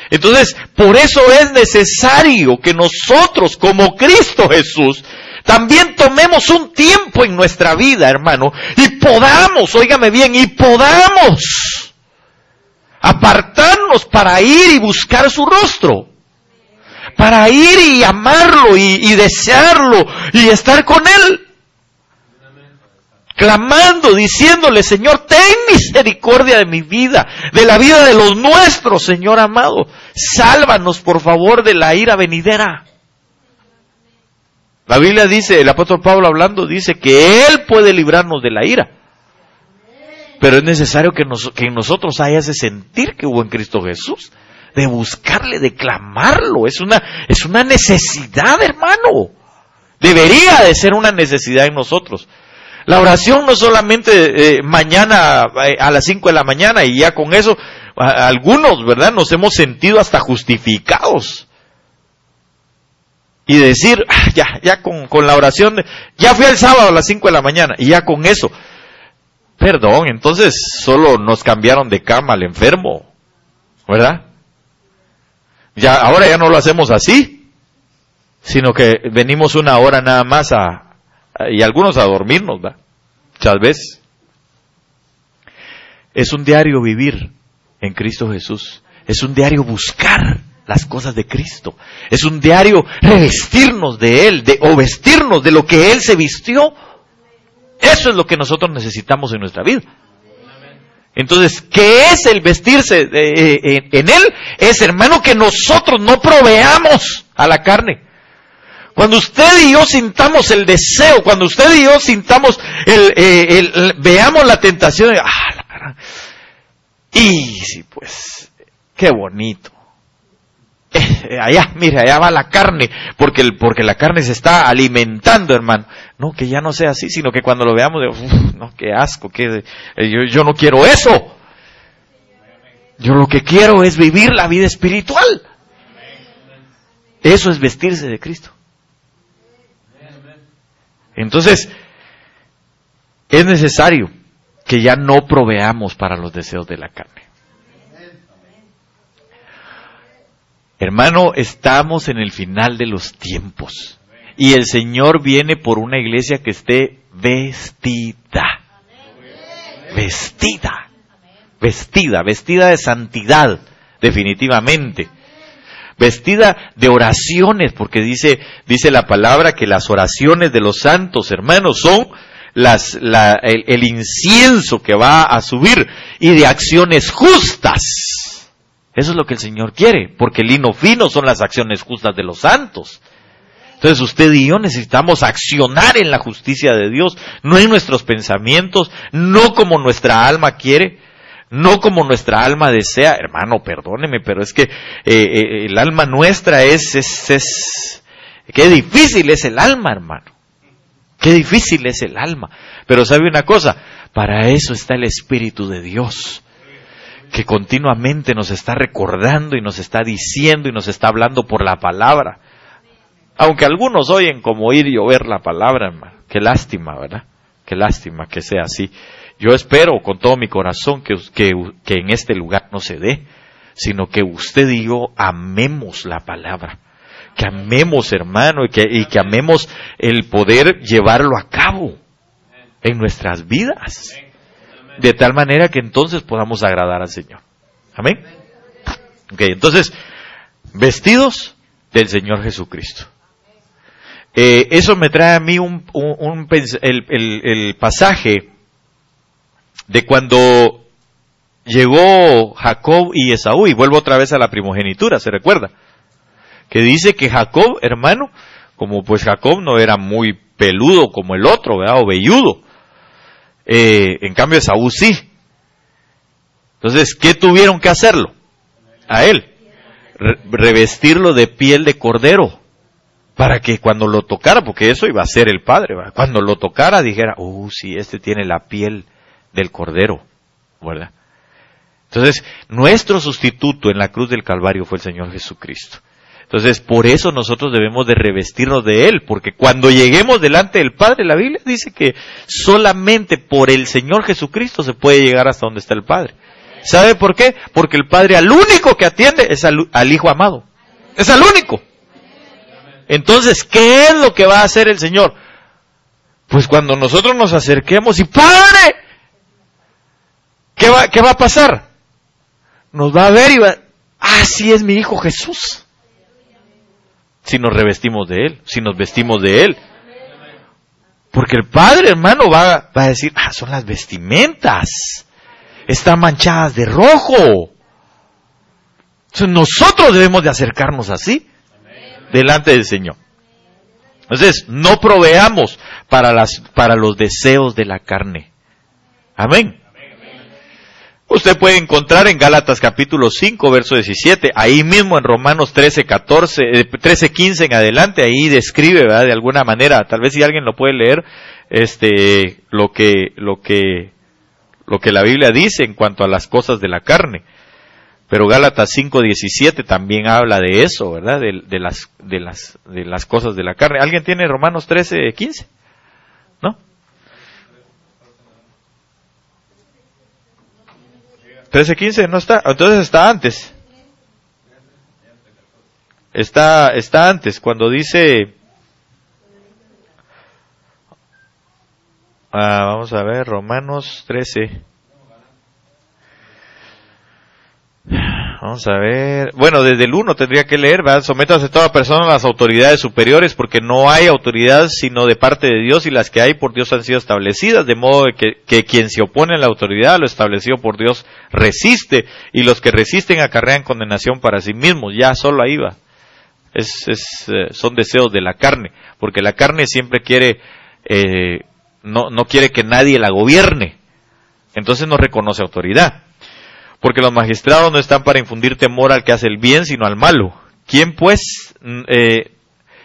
Entonces, por eso es necesario que nosotros, como Cristo Jesús, también tomemos un tiempo en nuestra vida, hermano, y podamos, óigame bien, y podamos apartarnos para ir y buscar su rostro, para ir y amarlo y desearlo y estar con Él. Clamando, diciéndole: Señor, ten misericordia de mi vida, de la vida de los nuestros, Señor amado. Sálvanos, por favor, de la ira venidera. La Biblia dice, el apóstol Pablo hablando, dice que Él puede librarnos de la ira. Pero es necesario que en nosotros haya ese sentir que hubo en Cristo Jesús, de buscarle, de clamarlo. Es una necesidad, hermano. Debería de ser una necesidad en nosotros. La oración no solamente mañana a las 5 de la mañana y ya con eso, algunos, ¿verdad?, nos hemos sentido hasta justificados. y decir, ya con la oración, ya fui el sábado a las 5 de la mañana, y ya con eso, perdón, entonces solo nos cambiaron de cama al enfermo, ¿verdad? Ahora ya no lo hacemos así, sino que venimos una hora nada más y algunos a dormirnos, ¿verdad? Muchas veces. Es un diario vivir en Cristo Jesús, es un diario buscar las cosas de Cristo, es un diario revestirnos de Él, o vestirnos de lo que Él se vistió. Eso es lo que nosotros necesitamos en nuestra vida. Entonces, ¿qué es el vestirse en Él? Es, hermano, que nosotros no proveamos a la carne. Cuando usted y yo sintamos el deseo, cuando usted y yo sintamos veamos la tentación, y sí, pues, qué bonito. Allá va la carne, porque la carne se está alimentando, hermano. No, que ya no sea así, sino que cuando lo veamos, no, qué asco, yo no quiero eso. Yo lo que quiero es vivir la vida espiritual. Eso es vestirse de Cristo. Entonces, es necesario que ya no proveamos para los deseos de la carne. Hermano, estamos en el final de los tiempos y el Señor viene por una iglesia que esté vestida de santidad, definitivamente, vestida de oraciones, porque dice la palabra que las oraciones de los santos, hermanos, son el incienso que va a subir, y de acciones justas. Eso es lo que el Señor quiere, porque el lino fino son las acciones justas de los santos. Entonces usted y yo necesitamos accionar en la justicia de Dios, no en nuestros pensamientos, no como nuestra alma quiere, no como nuestra alma desea. Hermano, perdóneme, pero es que el alma nuestra qué difícil es el alma, hermano. Qué difícil es el alma. Pero ¿sabe una cosa? Para eso está el Espíritu de Dios, que continuamente nos está recordando y nos está diciendo y nos está hablando por la palabra. Aunque algunos oyen como oír y oír la palabra, hermano. Qué lástima, ¿verdad? Qué lástima que sea así. Yo espero con todo mi corazón que en este lugar no se dé, sino que usted y yo amemos la palabra. Que amemos, hermano, y que amemos el poder llevarlo a cabo en nuestras vidas. De tal manera que entonces podamos agradar al Señor. Amén. Ok, entonces, vestidos del Señor Jesucristo. Eso me trae a mí el pasaje de cuando llegó Jacob y Esaú, y vuelvo otra vez a la primogenitura, ¿se recuerda? Que dice que Jacob, hermano, como pues Jacob no era muy peludo como el otro, ¿verdad? O velludo. En cambio Esaú sí. Entonces, ¿qué tuvieron que hacerlo? A él. Revestirlo de piel de cordero. Para que cuando lo tocara, porque eso iba a ser el padre, ¿verdad? Cuando lo tocara dijera, sí, este tiene la piel del cordero, ¿verdad? Entonces, nuestro sustituto en la cruz del Calvario fue el Señor Jesucristo. Entonces, por eso nosotros debemos de revestirnos de Él, porque cuando lleguemos delante del Padre, la Biblia dice que solamente por el Señor Jesucristo se puede llegar hasta donde está el Padre. ¿Sabe por qué? Porque el Padre al único que atiende es al Hijo amado. Es al único. Entonces, ¿qué es lo que va a hacer el Señor? Pues cuando nosotros nos acerquemos y ¡Padre! ¿Qué va a pasar? Nos va a ver y va, sí es mi Hijo Jesús. Si nos revestimos de Él, si nos vestimos de Él. Porque el Padre, hermano, va a decir, son las vestimentas. Están manchadas de rojo. Entonces nosotros debemos de acercarnos así, delante del Señor. Entonces, no proveamos para los deseos de la carne. Amén. Usted puede encontrar en Gálatas capítulo 5, verso 17, ahí mismo en Romanos 13:15 en adelante, ahí describe, ¿verdad? De alguna manera, tal vez si alguien lo puede leer, lo que la Biblia dice en cuanto a las cosas de la carne. Pero Gálatas 5:17 también habla de eso, ¿verdad? De las cosas de la carne. ¿Alguien tiene Romanos 13:15? ¿No? 13:15 no está, entonces está antes. Está antes, cuando dice, vamos a ver, Romanos 13. Vamos a ver, bueno, desde el 1 tendría que leer, ¿verdad? Sométase toda persona a las autoridades superiores, porque no hay autoridad sino de parte de Dios, y las que hay por Dios han sido establecidas, de modo que quien se opone a la autoridad, lo establecido por Dios, resiste, y los que resisten acarrean condenación para sí mismos. Ya solo ahí va. Son deseos de la carne, porque la carne siempre quiere, no quiere que nadie la gobierne, entonces no reconoce autoridad. Porque los magistrados no están para infundir temor al que hace el bien, sino al malo.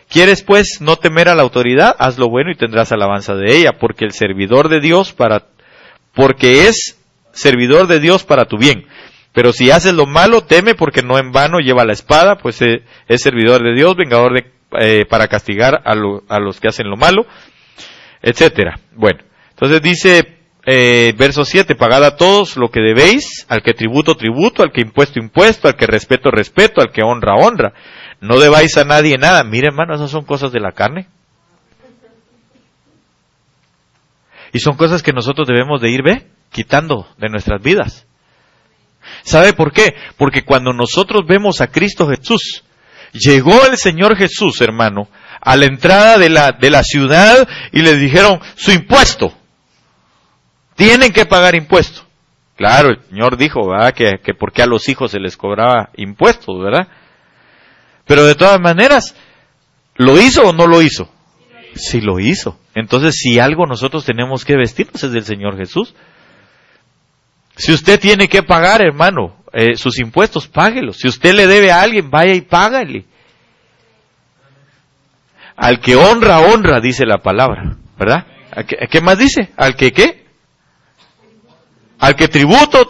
¿Quieres pues no temer a la autoridad? Haz lo bueno y tendrás alabanza de ella, porque es servidor de Dios para tu bien. Pero si haces lo malo, teme, porque no en vano lleva la espada, pues es servidor de Dios, vengador para castigar a los que hacen lo malo, etcétera. Bueno, entonces dice, verso 7, pagad a todos lo que debéis, al que tributo, tributo, al que impuesto, al que respeto, respeto, al que honra, honra. No debáis a nadie nada. Mire, hermano, esas son cosas de la carne. Y son cosas que nosotros debemos de ir, quitando de nuestras vidas. ¿Sabe por qué? Porque cuando nosotros vemos a Cristo Jesús, llegó el Señor Jesús, hermano, a la entrada de la ciudad y les dijeron, su impuesto. Tienen que pagar impuestos. Claro, el Señor dijo, ¿verdad? Que por qué a los hijos se les cobraba impuestos, ¿verdad? Pero de todas maneras, ¿lo hizo o no lo hizo? Sí lo hizo. Entonces, si algo nosotros tenemos que vestirnos es del Señor Jesús. Si usted tiene que pagar, hermano, sus impuestos, páguelos. Si usted le debe a alguien, vaya y págale. Al que honra, honra, dice la palabra, ¿verdad? ¿Qué más dice? ¿Al que qué? Al que tributo,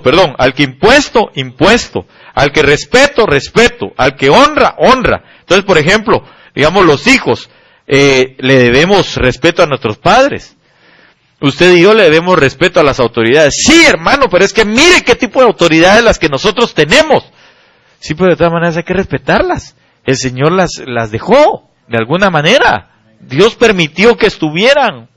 perdón. Al que impuesto, impuesto. Al que respeto, respeto. Al que honra, honra. Entonces, por ejemplo, digamos los hijos, le debemos respeto a nuestros padres. Usted y yo le debemos respeto a las autoridades. Sí, hermano, pero es que mire qué tipo de autoridades las que nosotros tenemos. Sí, pero de todas maneras hay que respetarlas. El Señor las dejó, de alguna manera. Dios permitió que estuvieran.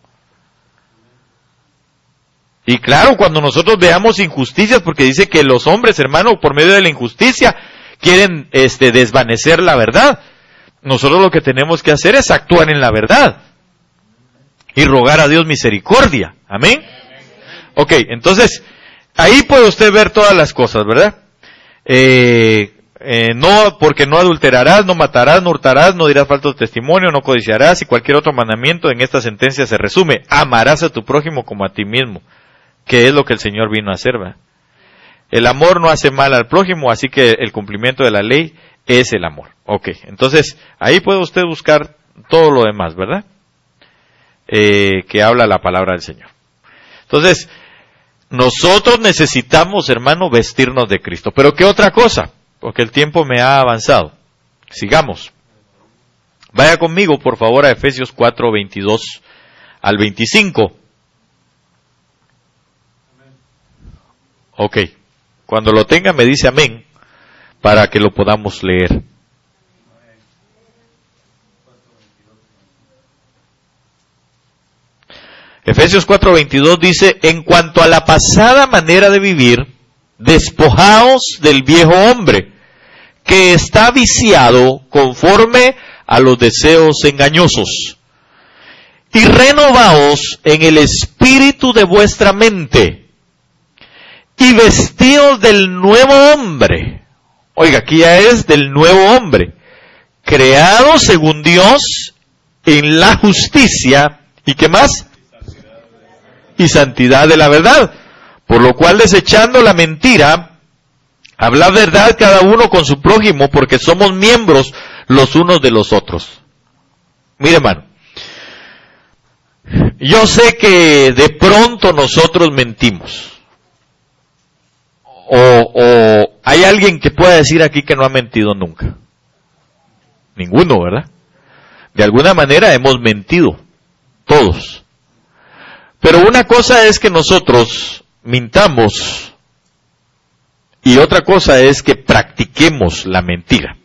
Y claro, cuando nosotros veamos injusticias, porque dice que los hombres, hermano, por medio de la injusticia, quieren desvanecer la verdad. Nosotros lo que tenemos que hacer es actuar en la verdad. Y rogar a Dios misericordia. Amén. Ok, entonces, ahí puede usted ver todas las cosas, ¿verdad? No, porque no adulterarás, no matarás, no hurtarás, no dirás falso testimonio, no codiciarás, y cualquier otro mandamiento en esta sentencia se resume: amarás a tu prójimo como a ti mismo, que es lo que el Señor vino a hacer, ¿verdad? El amor no hace mal al prójimo, así que el cumplimiento de la ley es el amor. Ok, entonces, ahí puede usted buscar todo lo demás, ¿verdad? Que habla la palabra del Señor. Entonces, nosotros necesitamos, hermano, vestirnos de Cristo. Pero ¿qué otra cosa? Porque el tiempo me ha avanzado. Sigamos. Vaya conmigo, por favor, a Efesios 4, 22 al 25. Ok. Cuando lo tenga me dice amén, para que lo podamos leer. Efesios 4:22 dice: en cuanto a la pasada manera de vivir, despojaos del viejo hombre, que está viciado conforme a los deseos engañosos, y renovaos en el espíritu de vuestra mente, y vestidos del nuevo hombre. Oiga, aquí ya es del nuevo hombre, creado según Dios en la justicia, ¿y qué más? Y santidad de la verdad, por lo cual, desechando la mentira, hablad verdad cada uno con su prójimo, porque somos miembros los unos de los otros. Mire, hermano, yo sé que de pronto nosotros mentimos, o hay alguien que pueda decir aquí que no ha mentido nunca? Ninguno, ¿verdad? De alguna manera hemos mentido, todos. Pero una cosa es que nosotros mintamos y otra cosa es que practiquemos la mentira.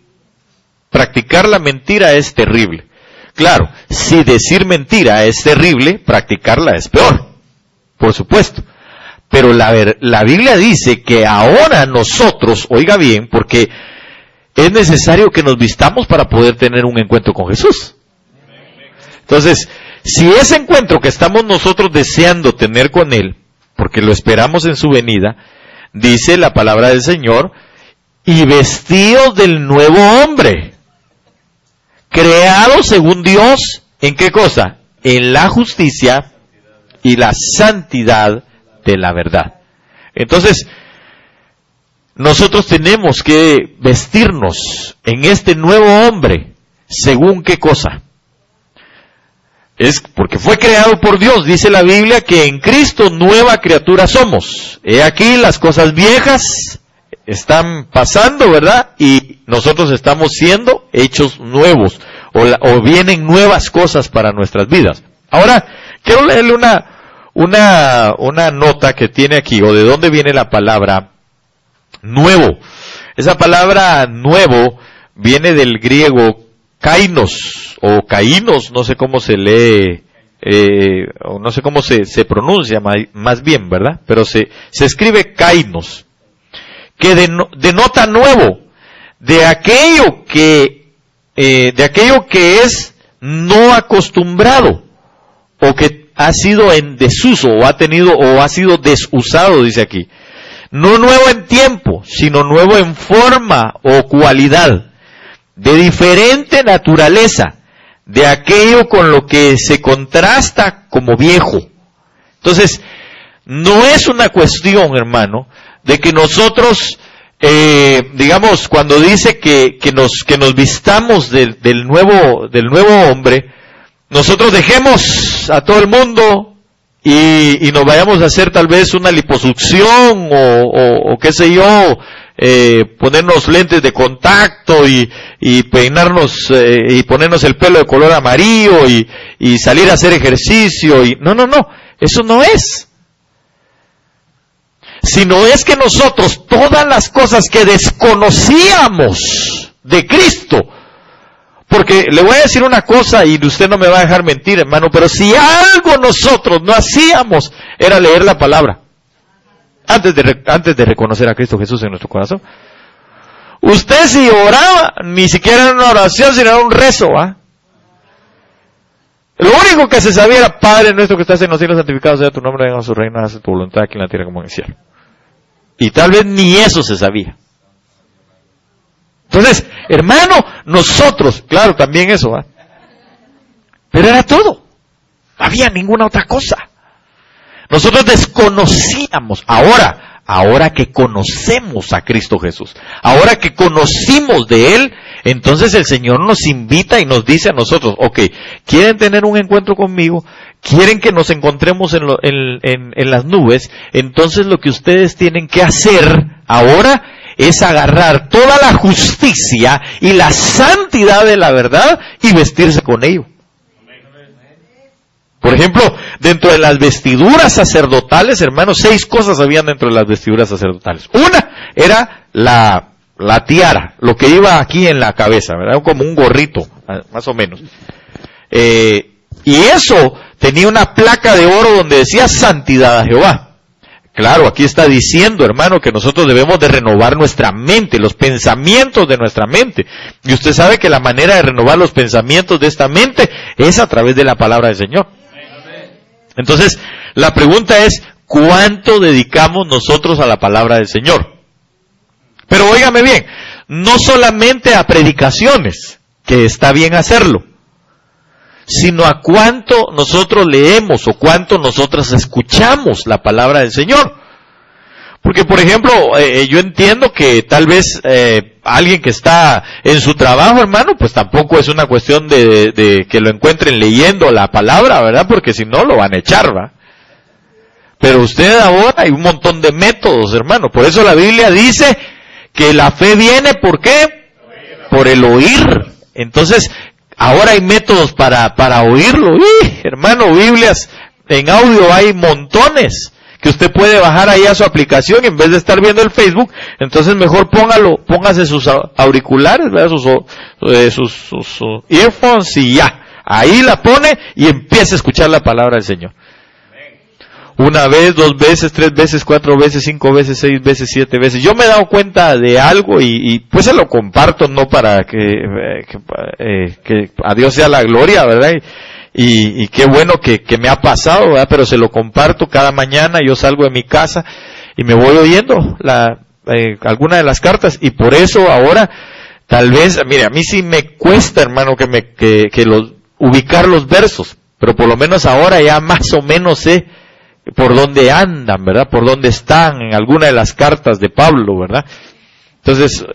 Practicar la mentira es terrible. Claro, si decir mentira es terrible, practicarla es peor, por supuesto. Pero la Biblia dice que ahora nosotros, oiga bien, porque es necesario que nos vistamos para poder tener un encuentro con Jesús. Entonces, si ese encuentro que estamos nosotros deseando tener con Él, porque lo esperamos en su venida, dice la palabra del Señor, y vestidos del nuevo hombre, creado según Dios, ¿en qué cosa? En la justicia y la santidad de la verdad. Entonces, nosotros tenemos que vestirnos en este nuevo hombre, ¿según qué cosa? Es porque fue creado por Dios, dice la Biblia que en Cristo nueva criatura somos. He aquí las cosas viejas están pasando, ¿verdad? Y nosotros estamos siendo hechos nuevos, o vienen nuevas cosas para nuestras vidas. Ahora, quiero leerle una nota que tiene aquí, o de dónde viene la palabra nuevo. Esa palabra nuevo viene del griego kainos, o kainos, no sé cómo se lee, o no sé cómo se pronuncia más bien, ¿verdad? Pero se escribe kainos, que denota nuevo, de aquello que es no acostumbrado, o que ha sido en desuso, o ha sido desusado, dice aquí. No nuevo en tiempo, sino nuevo en forma o cualidad, de diferente naturaleza, de aquello con lo que se contrasta como viejo. Entonces, no es una cuestión, hermano, de que nosotros, digamos, cuando dice que nos vistamos del nuevo hombre, nosotros dejemos a todo el mundo y nos vayamos a hacer tal vez una liposucción o qué sé yo, ponernos lentes de contacto y peinarnos y ponernos el pelo de color amarillo y salir a hacer ejercicio no, eso no es. Sino es que nosotros todas las cosas que desconocíamos de Cristo, porque le voy a decir una cosa y usted no me va a dejar mentir, hermano, pero si algo nosotros no hacíamos era leer la palabra antes de reconocer a Cristo Jesús en nuestro corazón. Usted si oraba, ni siquiera era una oración, sino era un rezo, ¿ah? Lo único que se sabía era: Padre nuestro que estás en los cielos, santificado sea tu nombre, venga a su reino, hágase tu voluntad aquí en la tierra como en el cielo. Y tal vez ni eso se sabía. Entonces, hermano, nosotros, claro, también eso, ¿va? Pero era todo. No había ninguna otra cosa. Nosotros desconocíamos. Ahora que conocemos a Cristo Jesús, ahora que conocimos de Él, entonces el Señor nos invita y nos dice a nosotros: ok, ¿quieren tener un encuentro conmigo? ¿Quieren que nos encontremos en las nubes? Entonces lo que ustedes tienen que hacer ahora es agarrar toda la justicia y la santidad de la verdad y vestirse con ello. Por ejemplo, dentro de las vestiduras sacerdotales, hermanos, 6 cosas habían dentro de las vestiduras sacerdotales. Una era la tiara, lo que iba aquí en la cabeza, ¿verdad? Como un gorrito, más o menos. Y eso tenía una placa de oro donde decía santidad a Jehová. Claro, aquí está diciendo, hermano, que nosotros debemos de renovar nuestra mente, los pensamientos de nuestra mente. Y usted sabe que la manera de renovar los pensamientos de esta mente es a través de la palabra del Señor. Entonces, la pregunta es: ¿cuánto dedicamos nosotros a la palabra del Señor? Pero óigame bien, no solamente a predicaciones, que está bien hacerlo, sino a cuánto nosotros leemos o cuánto nosotros escuchamos la palabra del Señor. Porque, por ejemplo, yo entiendo que tal vez alguien que está en su trabajo, hermano, pues tampoco es una cuestión de que lo encuentren leyendo la palabra, ¿verdad? Porque si no, lo van a echar, ¿va? Pero usted ahora hay un montón de métodos, hermano. Por eso la Biblia dice que la fe viene, ¿por qué? Por el oír. Entonces, ahora hay métodos para oírlo. Hermano, Biblias en audio hay montones que usted puede bajar ahí a su aplicación en vez de estar viendo el Facebook. Entonces mejor póngase sus auriculares, ¿verdad? sus earphones y ya. Ahí la pone y empieza a escuchar la palabra del Señor. Una vez, 2 veces, 3 veces, 4 veces, 5 veces, 6 veces, 7 veces. Yo me he dado cuenta de algo y pues se lo comparto, no para que a Dios sea la gloria, ¿verdad? Y qué bueno que me ha pasado, ¿verdad? Pero se lo comparto cada mañana. Yo salgo de mi casa y me voy oyendo alguna de las cartas, y por eso ahora tal vez, mire, a mí sí me cuesta, hermano, ubicar los versos, pero por lo menos ahora ya más o menos sé por dónde andan, ¿verdad? Por dónde están en alguna de las cartas de Pablo, ¿verdad? Entonces,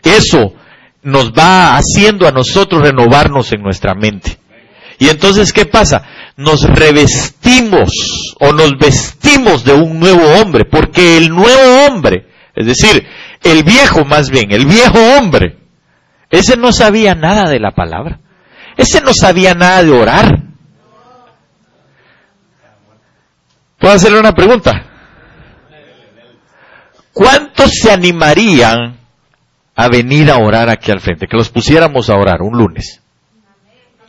eso nos va haciendo a nosotros renovarnos en nuestra mente. Y entonces, ¿qué pasa? Nos revestimos o nos vestimos de un nuevo hombre, porque el nuevo hombre, es decir, el viejo hombre, ese no sabía nada de la palabra, ese no sabía nada de orar. ¿Puedo hacerle una pregunta? ¿Cuántos se animarían a venir a orar aquí al frente? Que los pusiéramos a orar un lunes.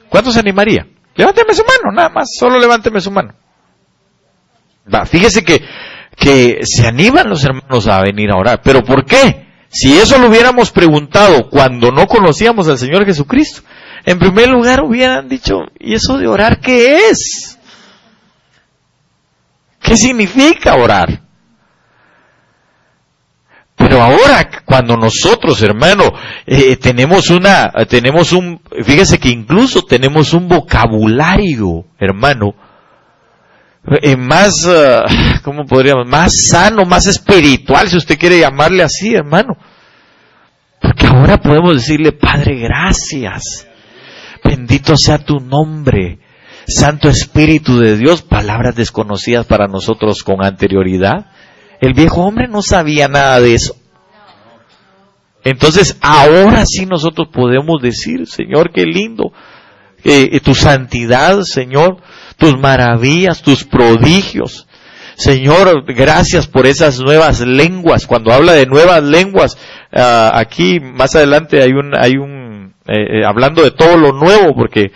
¿Cuántos se animarían? Levánteme su mano, nada más, solo levánteme su mano. Fíjese que se animan los hermanos a venir a orar. ¿Pero por qué? Si eso lo hubiéramos preguntado cuando no conocíamos al Señor Jesucristo, en primer lugar hubieran dicho, ¿y eso de orar qué es? ¿Qué significa orar? Pero ahora, cuando nosotros, hermano, fíjese que incluso tenemos un vocabulario, hermano, más sano, más espiritual, si usted quiere llamarle así, hermano. Porque ahora podemos decirle, Padre, gracias. Bendito sea tu nombre. Santo Espíritu de Dios, palabras desconocidas para nosotros con anterioridad. El viejo hombre no sabía nada de eso. Entonces, ahora sí nosotros podemos decir, Señor, qué lindo, tu santidad, Señor, tus maravillas, tus prodigios. Señor, gracias por esas nuevas lenguas. Cuando habla de nuevas lenguas, aquí más adelante hay un hablando de todo lo nuevo, porque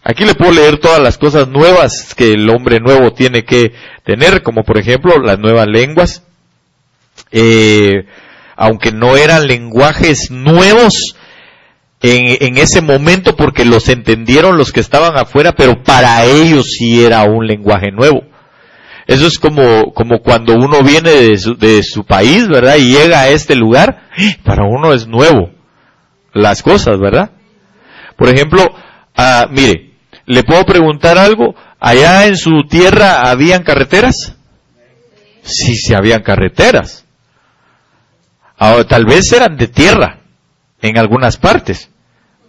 aquí le puedo leer todas las cosas nuevas que el hombre nuevo tiene que tener, como por ejemplo las nuevas lenguas, aunque no eran lenguajes nuevos en ese momento porque los entendieron los que estaban afuera, pero para ellos sí era un lenguaje nuevo. Eso es como cuando uno viene de su país, ¿verdad? Y llega a este lugar, para uno es nuevo las cosas, ¿verdad? Por ejemplo, mire, ¿le puedo preguntar algo? ¿Allá en su tierra habían carreteras? Sí, sí habían carreteras. Ahora, tal vez eran de tierra en algunas partes.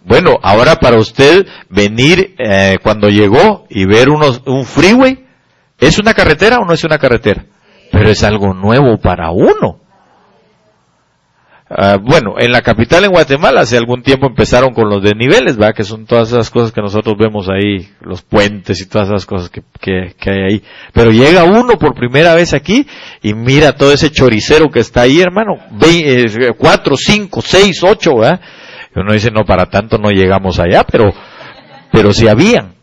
Bueno, ahora para usted venir cuando llegó y ver un freeway, ¿es una carretera o no es una carretera? Pero es algo nuevo para uno. Bueno, en la capital, en Guatemala, hace algún tiempo empezaron con los desniveles, ¿verdad? Que son todas esas cosas que nosotros vemos ahí, los puentes y todas esas cosas que hay ahí. Pero llega uno por primera vez aquí y mira todo ese choricero que está ahí, hermano. 4, 5, 6, 8, ¿verdad? Y uno dice, no, para tanto no llegamos allá, pero sí habían.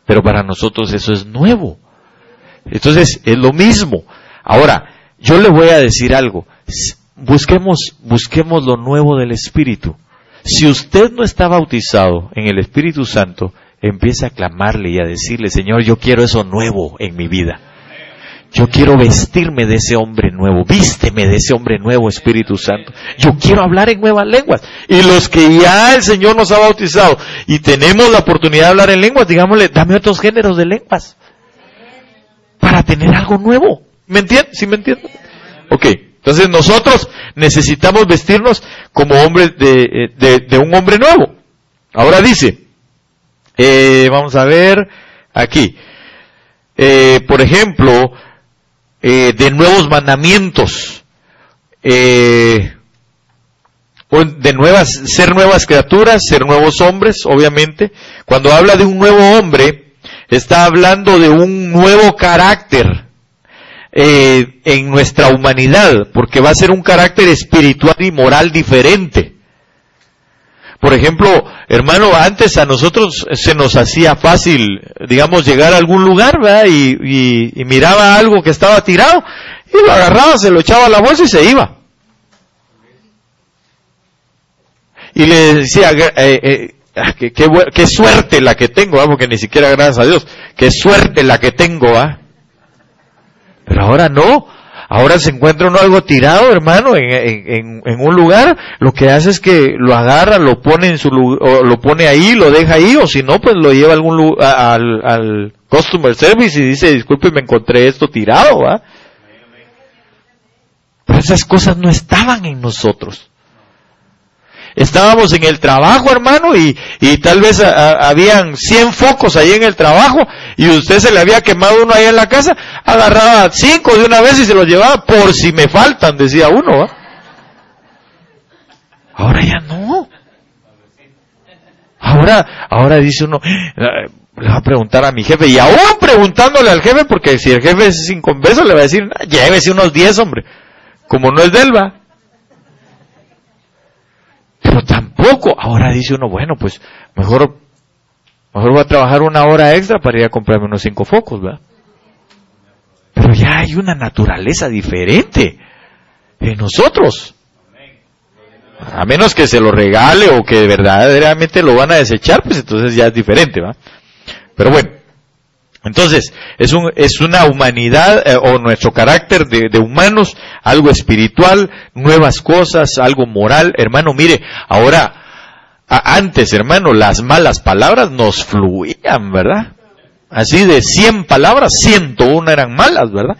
Pero para nosotros eso es nuevo. Entonces, es lo mismo. Ahora, yo le voy a decir algo. Busquemos lo nuevo del Espíritu. Si usted no está bautizado en el Espíritu Santo, empiece a clamarle y a decirle, Señor, yo quiero eso nuevo en mi vida. Yo quiero vestirme de ese hombre nuevo. Vísteme de ese hombre nuevo, Espíritu Santo. Yo quiero hablar en nuevas lenguas. Y los que ya el Señor nos ha bautizado y tenemos la oportunidad de hablar en lenguas, digámosle, dame otros géneros de lenguas. Para tener algo nuevo. ¿Me entiendes? ¿Sí me entiendes? Ok. Entonces nosotros necesitamos vestirnos como hombres de un hombre nuevo. Ahora dice, vamos a ver aquí. por ejemplo, de nuevos mandamientos, ser nuevas criaturas, ser nuevos hombres, obviamente. Cuando habla de un nuevo hombre, está hablando de un nuevo carácter en nuestra humanidad, porque va a ser un carácter espiritual y moral diferente. Por ejemplo, hermano, antes a nosotros se nos hacía fácil, digamos, llegar a algún lugar, ¿verdad? Y miraba algo que estaba tirado, y lo agarraba, se lo echaba a la bolsa y se iba. Y le decía, qué suerte la que tengo, ¿verdad? Porque ni siquiera gracias a Dios, qué suerte la que tengo, ¿verdad? Pero ahora no. Ahora se encuentra uno algo tirado, hermano, en un lugar, lo que hace es que lo agarra, lo pone en su lugar, o lo pone ahí, lo deja ahí, o si no, pues lo lleva a algún lugar, al customer service y dice, disculpe, me encontré esto tirado, ¿va? Pero esas cosas no estaban en nosotros. Estábamos en el trabajo, hermano, y tal vez habían 100 focos ahí en el trabajo, y usted se le había quemado uno ahí en la casa, agarraba 5 de una vez y se los llevaba, por si me faltan, decía uno, ¿va? Ahora ya no. Ahora dice uno, le va a preguntar a mi jefe, y aún preguntándole al jefe, porque si el jefe es inconverso, le va a decir, llévese unos 10, hombre, como no es de él, ¿va? Pero tampoco, ahora dice uno, bueno, pues mejor voy a trabajar una hora extra para ir a comprarme unos 5 focos, ¿verdad? Pero ya hay una naturaleza diferente en nosotros. A menos que se lo regale o que verdaderamente lo van a desechar, pues entonces ya es diferente, ¿va? Pero bueno, entonces es una humanidad o nuestro carácter de humanos, algo espiritual, nuevas cosas, algo moral. Hermano, mire, ahora, antes, hermano, las malas palabras nos fluían, ¿verdad? Así de 100 palabras, 101 eran malas, ¿verdad?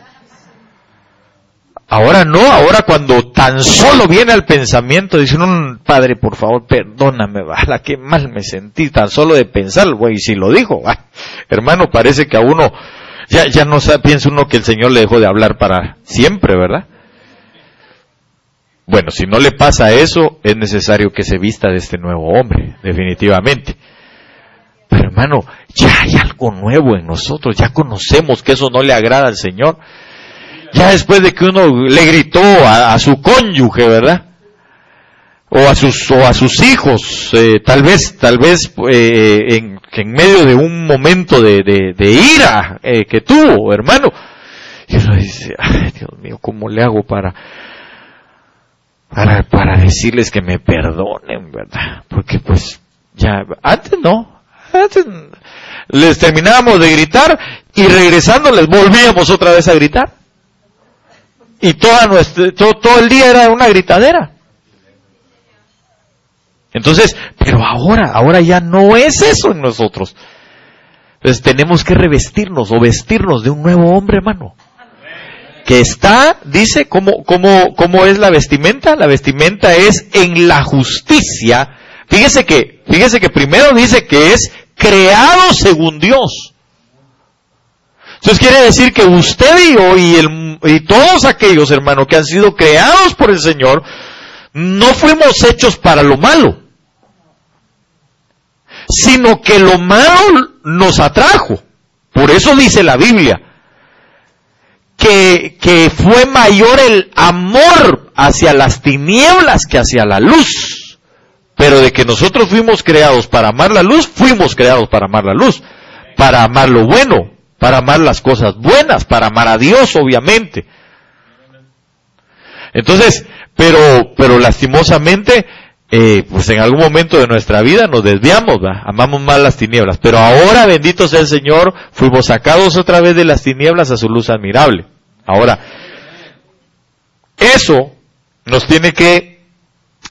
Ahora no, ahora cuando tan solo viene al pensamiento, dice uno, Padre, por favor, perdóname, la que mal me sentí, tan solo de pensar, güey, y si lo dijo, hermano, parece que a uno, ya no sabe, piensa uno que el Señor le dejó de hablar para siempre, ¿verdad? Bueno, si no le pasa eso, es necesario que se vista de este nuevo hombre, definitivamente. Pero hermano, ya hay algo nuevo en nosotros, ya conocemos que eso no le agrada al Señor. Ya después de que uno le gritó a su cónyuge, ¿verdad? O a sus hijos, tal vez en medio de un momento de ira que tuvo, hermano. Y uno dice, ay, Dios mío, ¿cómo le hago para decirles que me perdonen, ¿verdad? Porque pues ya, antes les terminábamos de gritar y regresando les volvíamos otra vez a gritar. Y todo el día era una gritadera. Entonces, pero ahora ya no es eso en nosotros. Entonces tenemos que revestirnos o vestirnos de un nuevo hombre, hermano. Que está, dice, ¿cómo es la vestimenta? La vestimenta es en la justicia. Fíjese que primero dice que es creado según Dios. Entonces quiere decir que usted y yo y todos aquellos, hermanos, que han sido creados por el Señor, no fuimos hechos para lo malo, sino que lo malo nos atrajo. Por eso dice la Biblia, que fue mayor el amor hacia las tinieblas que hacia la luz. Pero de que nosotros fuimos creados para amar la luz, fuimos creados para amar la luz, para amar lo bueno, para amar las cosas buenas, para amar a Dios, obviamente. Entonces, pero lastimosamente, pues en algún momento de nuestra vida nos desviamos, ¿va? Amamos más las tinieblas. Pero ahora, bendito sea el Señor, fuimos sacados otra vez de las tinieblas a su luz admirable. Ahora, eso nos tiene que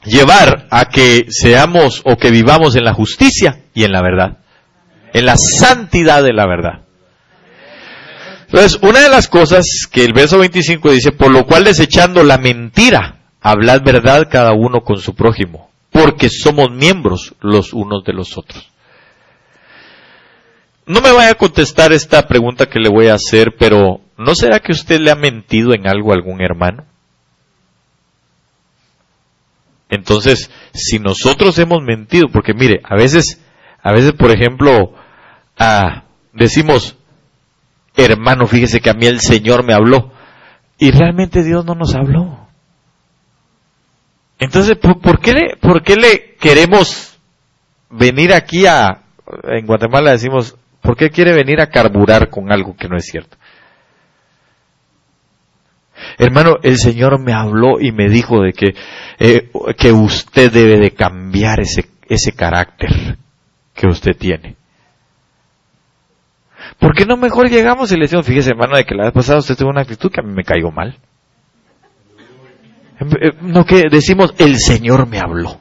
llevar a que seamos o que vivamos en la justicia y en la verdad, en la santidad de la verdad. Entonces, una de las cosas que el verso 25 dice, por lo cual desechando la mentira, hablad verdad cada uno con su prójimo, porque somos miembros los unos de los otros. no me vaya a contestar esta pregunta que le voy a hacer, pero ¿no será que usted le ha mentido en algo a algún hermano? Entonces, si nosotros hemos mentido, porque mire, a veces, por ejemplo, decimos, hermano, fíjese que a mí el Señor me habló, y realmente Dios no nos habló. Entonces, ¿por qué le queremos venir aquí en Guatemala decimos, ¿por qué quiere venir a carburar con algo que no es cierto? Hermano, el Señor me habló y me dijo de que usted debe de cambiar ese carácter que usted tiene. ¿Por qué no mejor llegamos y le decimos, fíjese hermano, de que la vez pasada usted tuvo una actitud que a mí me cayó mal? No, que decimos, el Señor me habló.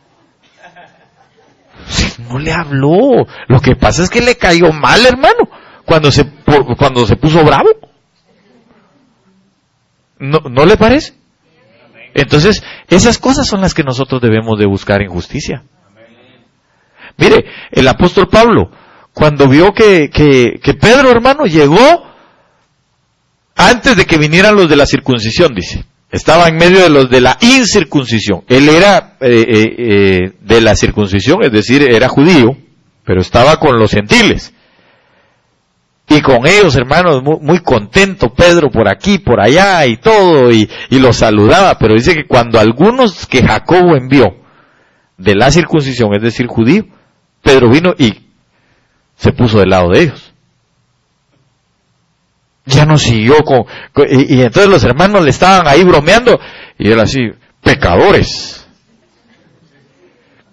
No le habló. Lo que pasa es que le cayó mal, hermano, cuando se puso bravo. ¿No le parece? Entonces, esas cosas son las que nosotros debemos de buscar en justicia. Mire, el apóstol Pablo, cuando vio que Pedro, hermano, llegó antes de que vinieran los de la circuncisión, dice. Estaba en medio de los de la incircuncisión. Él era de la circuncisión, es decir, era judío, pero estaba con los gentiles. Y con ellos, hermanos, muy contento Pedro por aquí, por allá y todo, y los saludaba. Pero dice que cuando algunos que Jacobo envió de la circuncisión, es decir, judío, Pedro vino y se puso del lado de ellos. Ya no siguió y entonces los hermanos le estaban ahí bromeando, y él así, pecadores.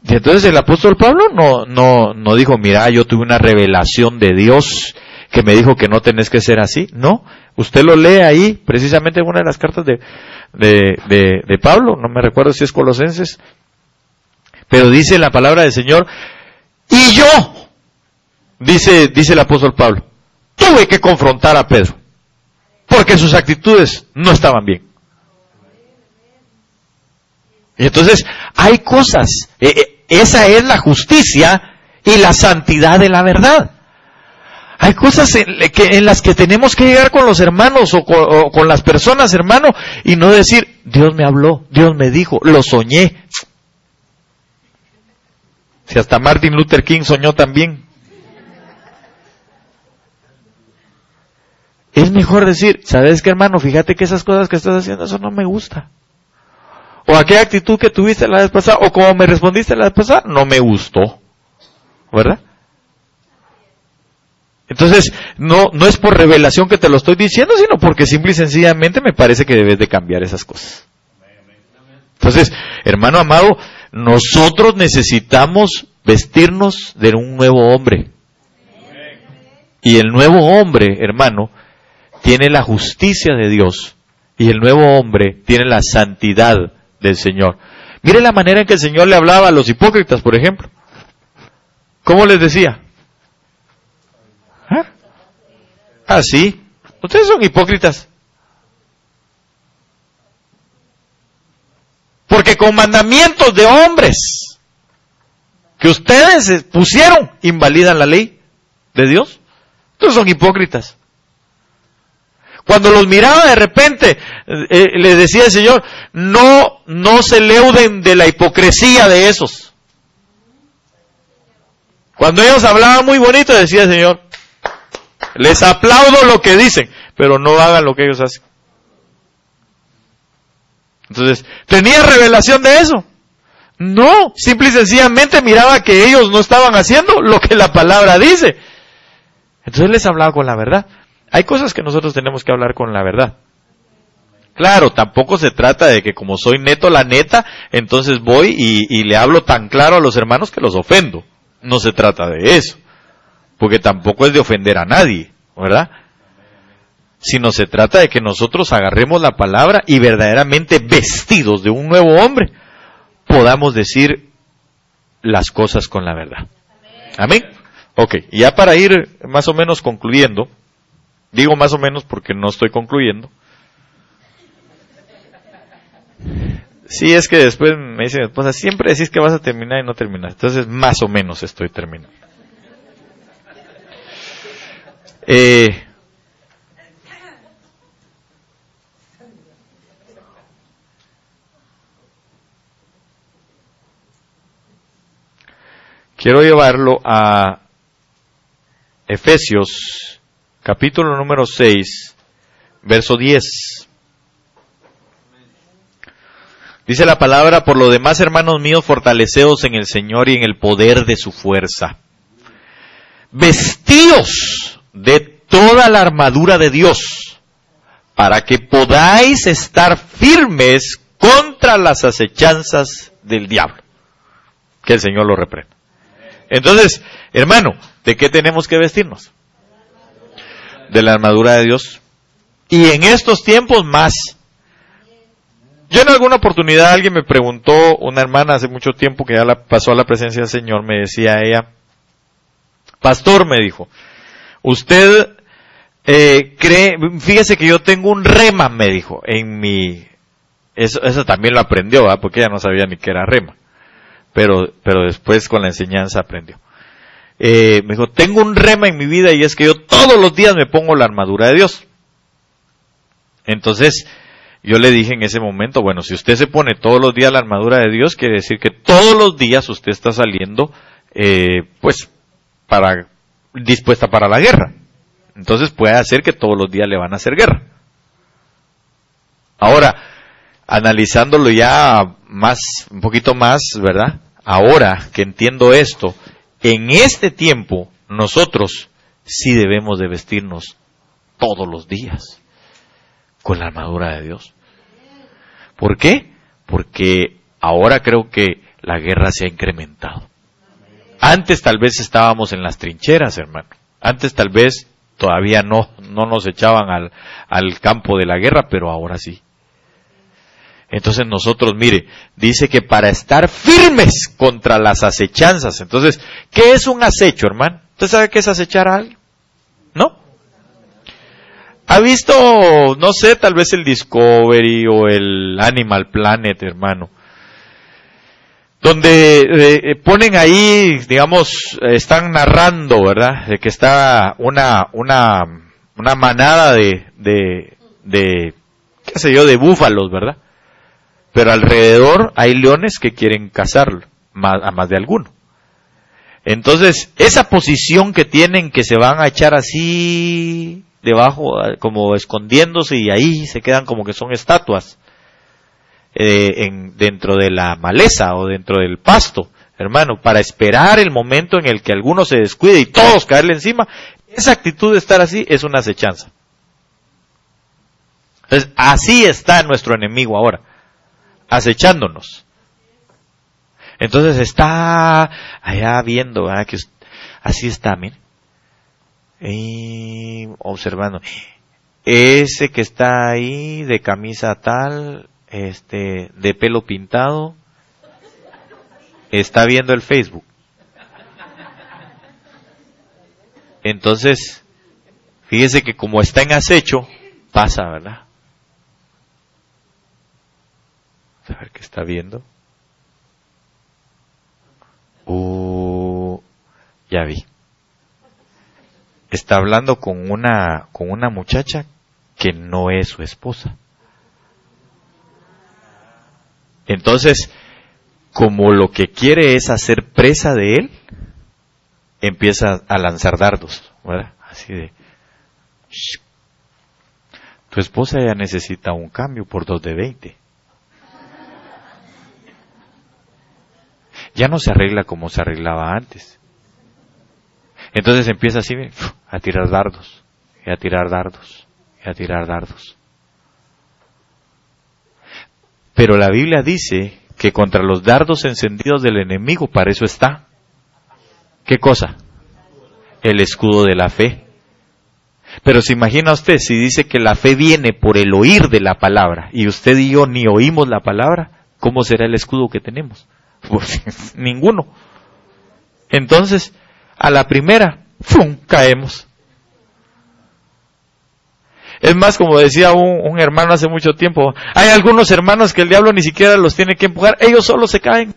Y entonces el apóstol Pablo no dijo, mira, yo tuve una revelación de Dios que me dijo que no tenés que ser así. No, usted lo lee ahí, precisamente en una de las cartas de Pablo, no me recuerdo si es Colosenses, pero dice la palabra del Señor, y yo, dice el apóstol Pablo, tuve que confrontar a Pedro, porque sus actitudes no estaban bien. Y entonces, hay cosas, esa es la justicia y la santidad de la verdad. Hay cosas en las que tenemos que llegar con los hermanos o con las personas, hermano, y no decir, Dios me habló, Dios me dijo, lo soñé. Si hasta Martin Luther King soñó también. Es mejor decir, ¿sabes qué, hermano? Fíjate que esas cosas que estás haciendo, eso no me gusta. O aquella actitud que tuviste la vez pasada, o como me respondiste la vez pasada, no me gustó. ¿Verdad? Entonces, no es por revelación que te lo estoy diciendo, sino porque simple y sencillamente me parece que debes de cambiar esas cosas. Entonces, hermano amado, nosotros necesitamos vestirnos de un nuevo hombre. Y el nuevo hombre, hermano, tiene la justicia de Dios, y el nuevo hombre tiene la santidad del Señor. Mire la manera en que el Señor le hablaba a los hipócritas, por ejemplo. ¿Cómo les decía? Sí, ustedes son hipócritas. Porque con mandamientos de hombres que ustedes pusieron, invalidan la ley de Dios. Ustedes son hipócritas. Cuando los miraba de repente, les decía el Señor, no se leuden de la hipocresía de esos. Cuando ellos hablaban muy bonito, decía el Señor, les aplaudo lo que dicen, pero no hagan lo que ellos hacen. Entonces, ¿tenía revelación de eso? No, simple y sencillamente miraba que ellos no estaban haciendo lo que la palabra dice. Entonces les hablaba con la verdad. Hay cosas que nosotros tenemos que hablar con la verdad. Claro, tampoco se trata de que como soy neto la neta, entonces voy y le hablo tan claro a los hermanos que los ofendo. No se trata de eso. Porque tampoco es de ofender a nadie, ¿verdad? Sino se trata de que nosotros agarremos la palabra y verdaderamente vestidos de un nuevo hombre, podamos decir las cosas con la verdad. Amén. Ok, y ya para ir más o menos concluyendo, digo más o menos porque no estoy concluyendo. Sí, es que después me dice mi esposa, siempre decís que vas a terminar y no terminas. Entonces más o menos estoy terminando. Quiero llevarlo a Efesios, capítulo número 6, verso 10. Dice la palabra: por lo demás, hermanos míos, fortaleceos en el Señor y en el poder de su fuerza. Vestíos de toda la armadura de Dios, para que podáis estar firmes contra las acechanzas del diablo. Que el Señor lo reprenda. Entonces, hermano, ¿de qué tenemos que vestirnos? De la armadura de Dios. Y en estos tiempos más. Yo en alguna oportunidad alguien me preguntó, una hermana hace mucho tiempo que ya pasó a la presencia del Señor, me decía ella: pastor, me dijo, usted cree, fíjese que yo tengo un rema, me dijo, en mi, eso también lo aprendió, ¿verdad? Porque ella no sabía ni qué era rema. Pero después con la enseñanza aprendió. Me dijo, tengo un rema en mi vida y es que yo todos los días me pongo la armadura de Dios. Entonces, yo le dije en ese momento, bueno, si usted se pone todos los días la armadura de Dios, quiere decir que todos los días usted está saliendo, dispuesta para la guerra. Entonces puede hacer que todos los días le van a hacer guerra. Ahora, analizándolo ya un poquito más, ¿verdad? Ahora que entiendo esto, en este tiempo nosotros sí debemos de vestirnos todos los días con la armadura de Dios. ¿Por qué? Porque ahora creo que la guerra se ha incrementado. Antes tal vez estábamos en las trincheras, hermano. Antes tal vez todavía no nos echaban al campo de la guerra, pero ahora sí. Entonces nosotros, mire, dice que para estar firmes contra las acechanzas. Entonces, ¿qué es un acecho, hermano? ¿Usted sabe qué es acechar a alguien? ¿No? ¿Ha visto, no sé, tal vez el Discovery o el Animal Planet, hermano? Donde ponen ahí, digamos, están narrando, ¿verdad? De que está una manada de qué sé yo, de búfalos, ¿verdad? Pero alrededor hay leones que quieren cazarlo, a más de alguno. Entonces, esa posición que tienen, que se van a echar así debajo, como escondiéndose, y ahí se quedan como que son estatuas, dentro de la maleza o dentro del pasto, hermano, para esperar el momento en el que alguno se descuide y todos caerle encima. Esa actitud de estar así es una acechanza. Entonces, así está nuestro enemigo ahora, acechándonos. Entonces está allá viendo, ¿verdad? Que así está, mire, y observando. Ese que está ahí de camisa tal, de pelo pintado, está viendo el Facebook. Entonces, fíjese que como está en acecho, pasa, ¿verdad? A ver qué está viendo. Ya vi. Está hablando con una muchacha que no es su esposa. Entonces, como lo que quiere es hacer presa de él, empieza a lanzar dardos, ¿verdad? Así de, shh, tu esposa ya necesita un cambio por 2 de 20. Ya no se arregla como se arreglaba antes. Entonces empieza así, a tirar dardos, y a tirar dardos, y a tirar dardos. Pero la Biblia dice que contra los dardos encendidos del enemigo, para eso está. ¿Qué cosa? El escudo de la fe. Pero se imagina usted, si dice que la fe viene por el oír de la palabra, y usted y yo ni oímos la palabra, ¿cómo será el escudo que tenemos? Pues ninguno. Entonces, a la primera, ¡fum!, caemos. Es más, como decía un hermano hace mucho tiempo, hay algunos hermanos que el diablo ni siquiera los tiene que empujar, ellos solos se caen.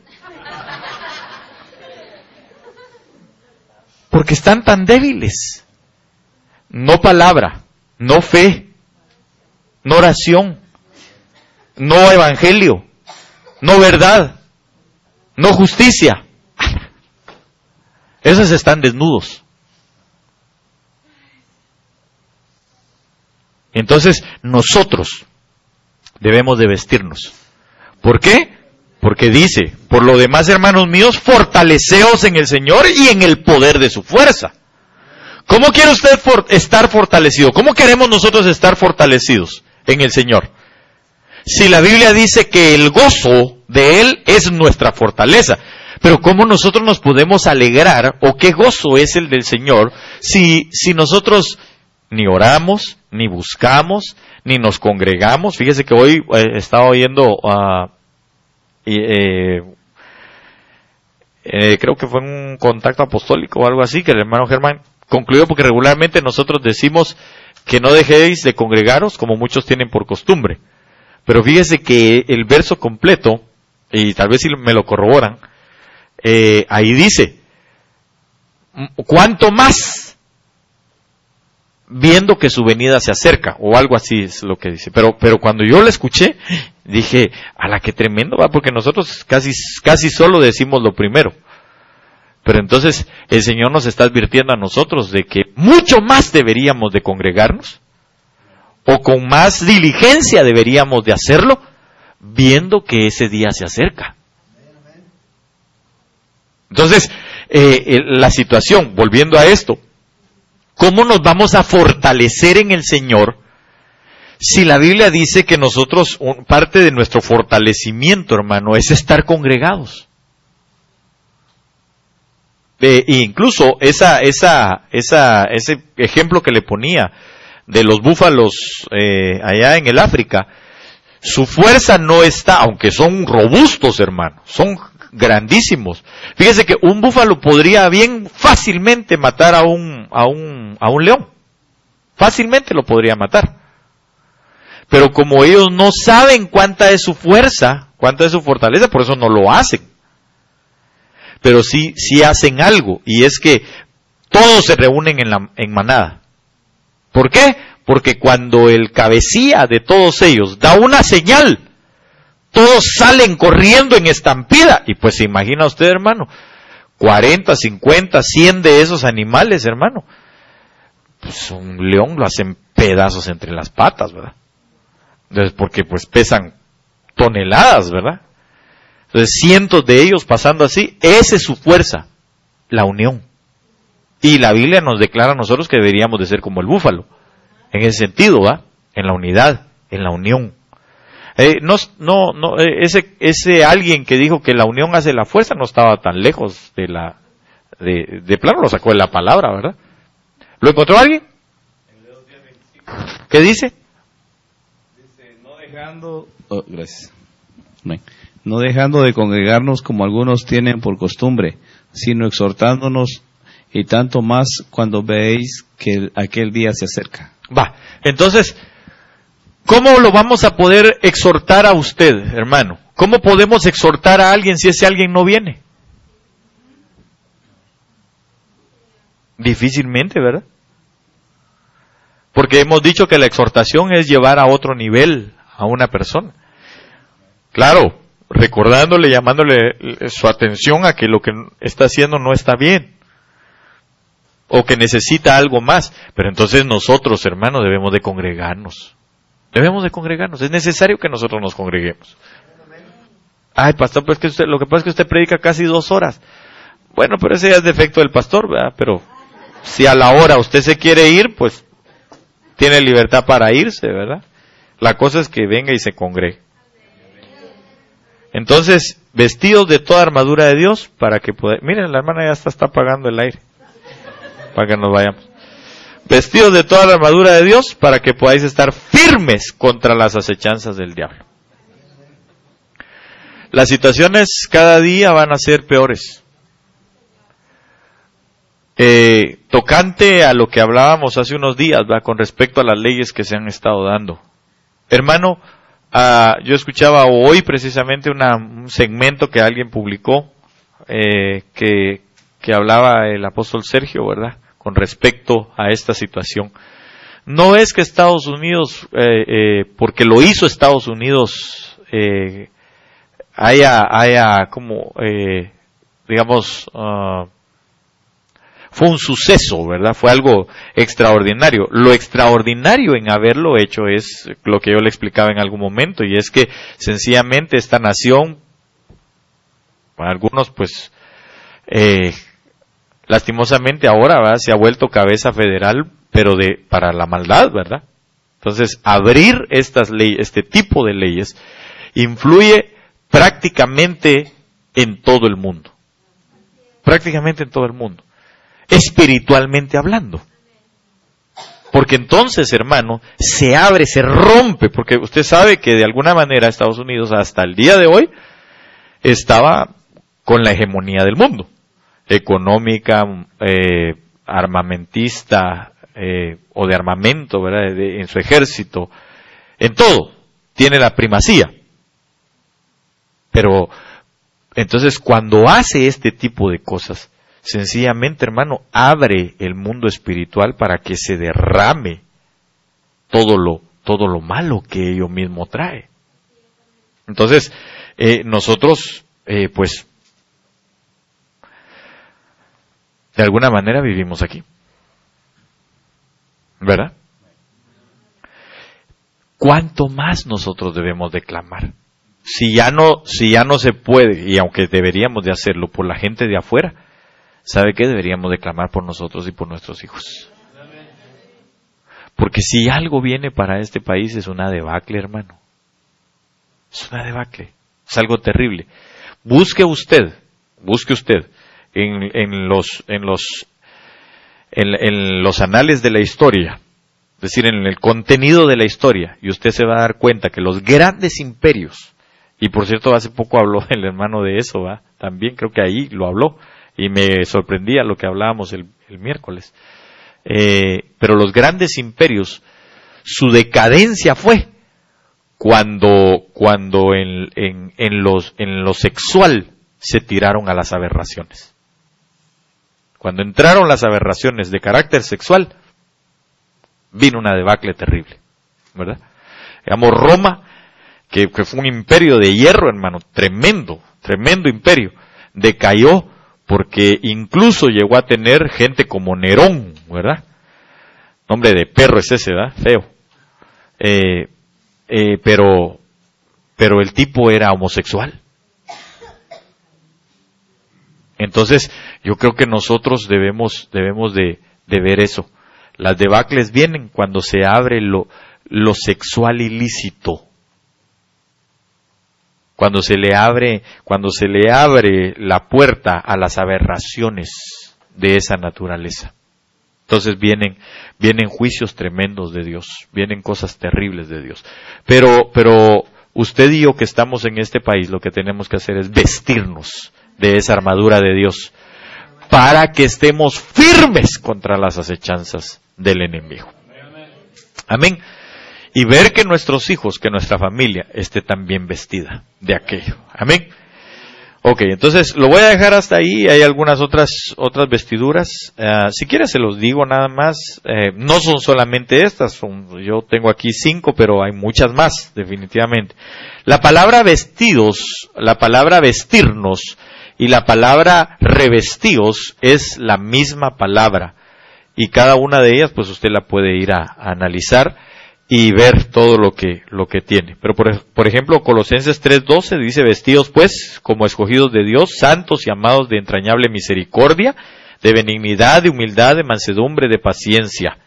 Porque están tan débiles. no palabra, no fe, no oración, no evangelio, no verdad, no justicia. Esos están desnudos. Entonces, nosotros debemos de vestirnos. ¿Por qué? Porque dice, por lo demás, hermanos míos, fortaleceos en el Señor y en el poder de su fuerza. ¿Cómo quiere usted estar fortalecido? ¿Cómo queremos nosotros estar fortalecidos en el Señor? Si la Biblia dice que el gozo de Él es nuestra fortaleza. Pero ¿cómo nosotros nos podemos alegrar o qué gozo es el del Señor si nosotros ni oramos, ni buscamos, ni nos congregamos? Fíjese que hoy estaba oyendo, creo que fue un contacto apostólico o algo así, que el hermano Germán concluyó, porque regularmente nosotros decimos que no dejéis de congregaros como muchos tienen por costumbre. Pero fíjese que el verso completo, y tal vez si me lo corroboran, ahí dice, ¿cuánto más? Viendo que su venida se acerca, o algo así es lo que dice. Pero cuando yo lo escuché, dije, ala, qué tremendo, va, porque nosotros casi solo decimos lo primero. Pero entonces el Señor nos está advirtiendo a nosotros de que mucho más deberíamos de congregarnos, o con más diligencia deberíamos de hacerlo, viendo que ese día se acerca. Entonces, la situación, volviendo a esto, ¿cómo nos vamos a fortalecer en el Señor si la Biblia dice que nosotros, parte de nuestro fortalecimiento, hermano, es estar congregados? E incluso ese ejemplo que le ponía de los búfalos allá en el África, su fuerza no está, aunque son robustos, hermano, son grandísimos. Fíjese que un búfalo podría bien fácilmente matar a un león. Fácilmente lo podría matar. Pero como ellos no saben cuánta es su fuerza, cuánta es su fortaleza, por eso no lo hacen. Pero sí hacen algo, y es que todos se reúnen en manada. ¿Por qué? Porque cuando el cabecilla de todos ellos da una señal, todos salen corriendo en estampida. Y pues se imagina usted, hermano, 40, 50, 100 de esos animales, hermano. Pues un león lo hacen pedazos entre las patas, ¿verdad? Entonces, porque pues pesan toneladas, ¿verdad? Entonces, cientos de ellos pasando así, esa es su fuerza, la unión. Y la Biblia nos declara a nosotros que deberíamos de ser como el búfalo. En ese sentido, ¿va? En la unidad, en la unión. Ese alguien que dijo que la unión hace la fuerza no estaba tan lejos de plano lo sacó de la palabra, ¿verdad? ¿Lo encontró alguien? ¿Qué dice? Dice, gracias. No dejando de congregarnos como algunos tienen por costumbre, sino exhortándonos, y tanto más cuando veis que aquel día se acerca. Va, entonces, ¿cómo lo vamos a poder exhortar a usted, hermano? ¿Cómo podemos exhortar a alguien si ese alguien no viene? Difícilmente, ¿verdad? Porque hemos dicho que la exhortación es llevar a otro nivel a una persona. Claro, recordándole, llamándole su atención a que lo que está haciendo no está bien, o que necesita algo más. Pero entonces nosotros, hermanos, debemos de congregarnos. Debemos de congregarnos. Es necesario que nosotros nos congreguemos. Ay, pastor, pues que lo que pasa es que usted predica casi 2 horas. Bueno, pero ese ya es defecto del pastor, ¿verdad? Pero si a la hora usted se quiere ir, pues tiene libertad para irse, ¿verdad? La cosa es que venga y se congregue. Entonces, vestidos de toda armadura de Dios para que poder... Miren, la hermana ya está apagando el aire para que nos vayamos. Vestidos de toda la armadura de Dios para que podáis estar firmes contra las acechanzas del diablo. Las situaciones cada día van a ser peores. Tocante a lo que hablábamos hace unos días, ¿verdad? Con respecto a las leyes que se han estado dando. Hermano, yo escuchaba hoy precisamente un segmento que alguien publicó, que hablaba el apóstol Sergio, ¿verdad? con respecto a esta situación. No es que Estados Unidos, porque lo hizo Estados Unidos, haya como, digamos, fue un suceso, ¿verdad? Fue algo extraordinario. Lo extraordinario en haberlo hecho es lo que yo le explicaba en algún momento, y es que sencillamente esta nación, para algunos pues, lastimosamente ahora, ¿verdad?, se ha vuelto cabeza federal, pero para la maldad, ¿verdad? Entonces, abrir estas leyes, este tipo de leyes, influye prácticamente en todo el mundo. Prácticamente en todo el mundo. Espiritualmente hablando. Porque entonces, hermano, se abre, se rompe, porque usted sabe que de alguna manera Estados Unidos hasta el día de hoy estaba con la hegemonía del mundo, económica, armamentista, o de armamento, ¿verdad?, en su ejército, en todo, tiene la primacía. Pero, entonces, cuando hace este tipo de cosas, sencillamente, hermano, abre el mundo espiritual para que se derrame todo lo malo que ello mismo trae. Entonces, nosotros, pues, de alguna manera vivimos aquí, ¿verdad? ¿Cuánto más nosotros debemos de clamar? Si ya no se puede, y aunque deberíamos de hacerlo por la gente de afuera, ¿sabe qué? Deberíamos de clamar por nosotros y por nuestros hijos. Porque si algo viene para este país es una debacle, hermano. Es una debacle. Es algo terrible. Busque usted en los anales de la historia, es decir, en el contenido de la historia, y usted se va a dar cuenta que los grandes imperios, y por cierto hace poco habló el hermano de eso, ¿va? También creo que ahí lo habló, y me sorprendía lo que hablábamos el miércoles, pero los grandes imperios, su decadencia fue cuando en lo sexual se tiraron a las aberraciones. Cuando entraron las aberraciones de carácter sexual, vino una debacle terrible, ¿verdad? Digamos, Roma, que fue un imperio de hierro, hermano, tremendo imperio, decayó porque incluso llegó a tener gente como Nerón, ¿verdad? Nombre de perro es ese, ¿verdad? Feo. Pero el tipo era homosexual. Entonces, yo creo que nosotros debemos de ver eso. Las debacles vienen cuando se abre lo sexual ilícito. Cuando se le abre la puerta a las aberraciones de esa naturaleza. Entonces vienen juicios tremendos de Dios, vienen cosas terribles de Dios. Pero usted y yo que estamos en este país, lo que tenemos que hacer es vestirnos de esa armadura de Dios para que estemos firmes contra las acechanzas del enemigo. Amén. Y ver que nuestros hijos, que nuestra familia esté también vestida de aquello. Amén. Ok, entonces lo voy a dejar hasta ahí. Hay algunas otras vestiduras. Si quiere se los digo nada más. No son solamente estas. Yo tengo aquí 5, pero hay muchas más, definitivamente. La palabra vestidos, la palabra vestirnos y la palabra revestidos es la misma palabra. Y cada una de ellas, pues usted la puede ir a analizar y ver todo lo que tiene. Pero por ejemplo, Colosenses 3:12 dice: vestidos pues como escogidos de Dios, santos y amados de entrañable misericordia, de benignidad, de humildad, de mansedumbre, de paciencia.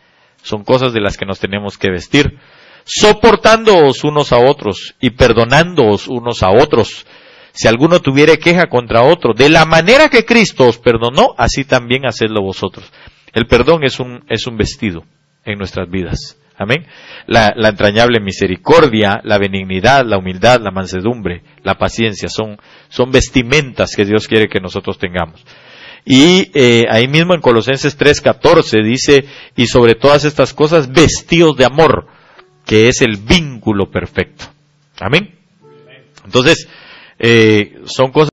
Son cosas de las que nos tenemos que vestir. Soportándoos unos a otros y perdonándoos unos a otros, si alguno tuviere queja contra otro, de la manera que Cristo os perdonó, así también hacedlo vosotros. El perdón es un vestido en nuestras vidas. Amén. La entrañable misericordia, la benignidad, la humildad, la mansedumbre, la paciencia, son vestimentas que Dios quiere que nosotros tengamos. Y ahí mismo en Colosenses 3:14 dice: y sobre todas estas cosas vestidos de amor, que es el vínculo perfecto. Amén. Entonces, son cosas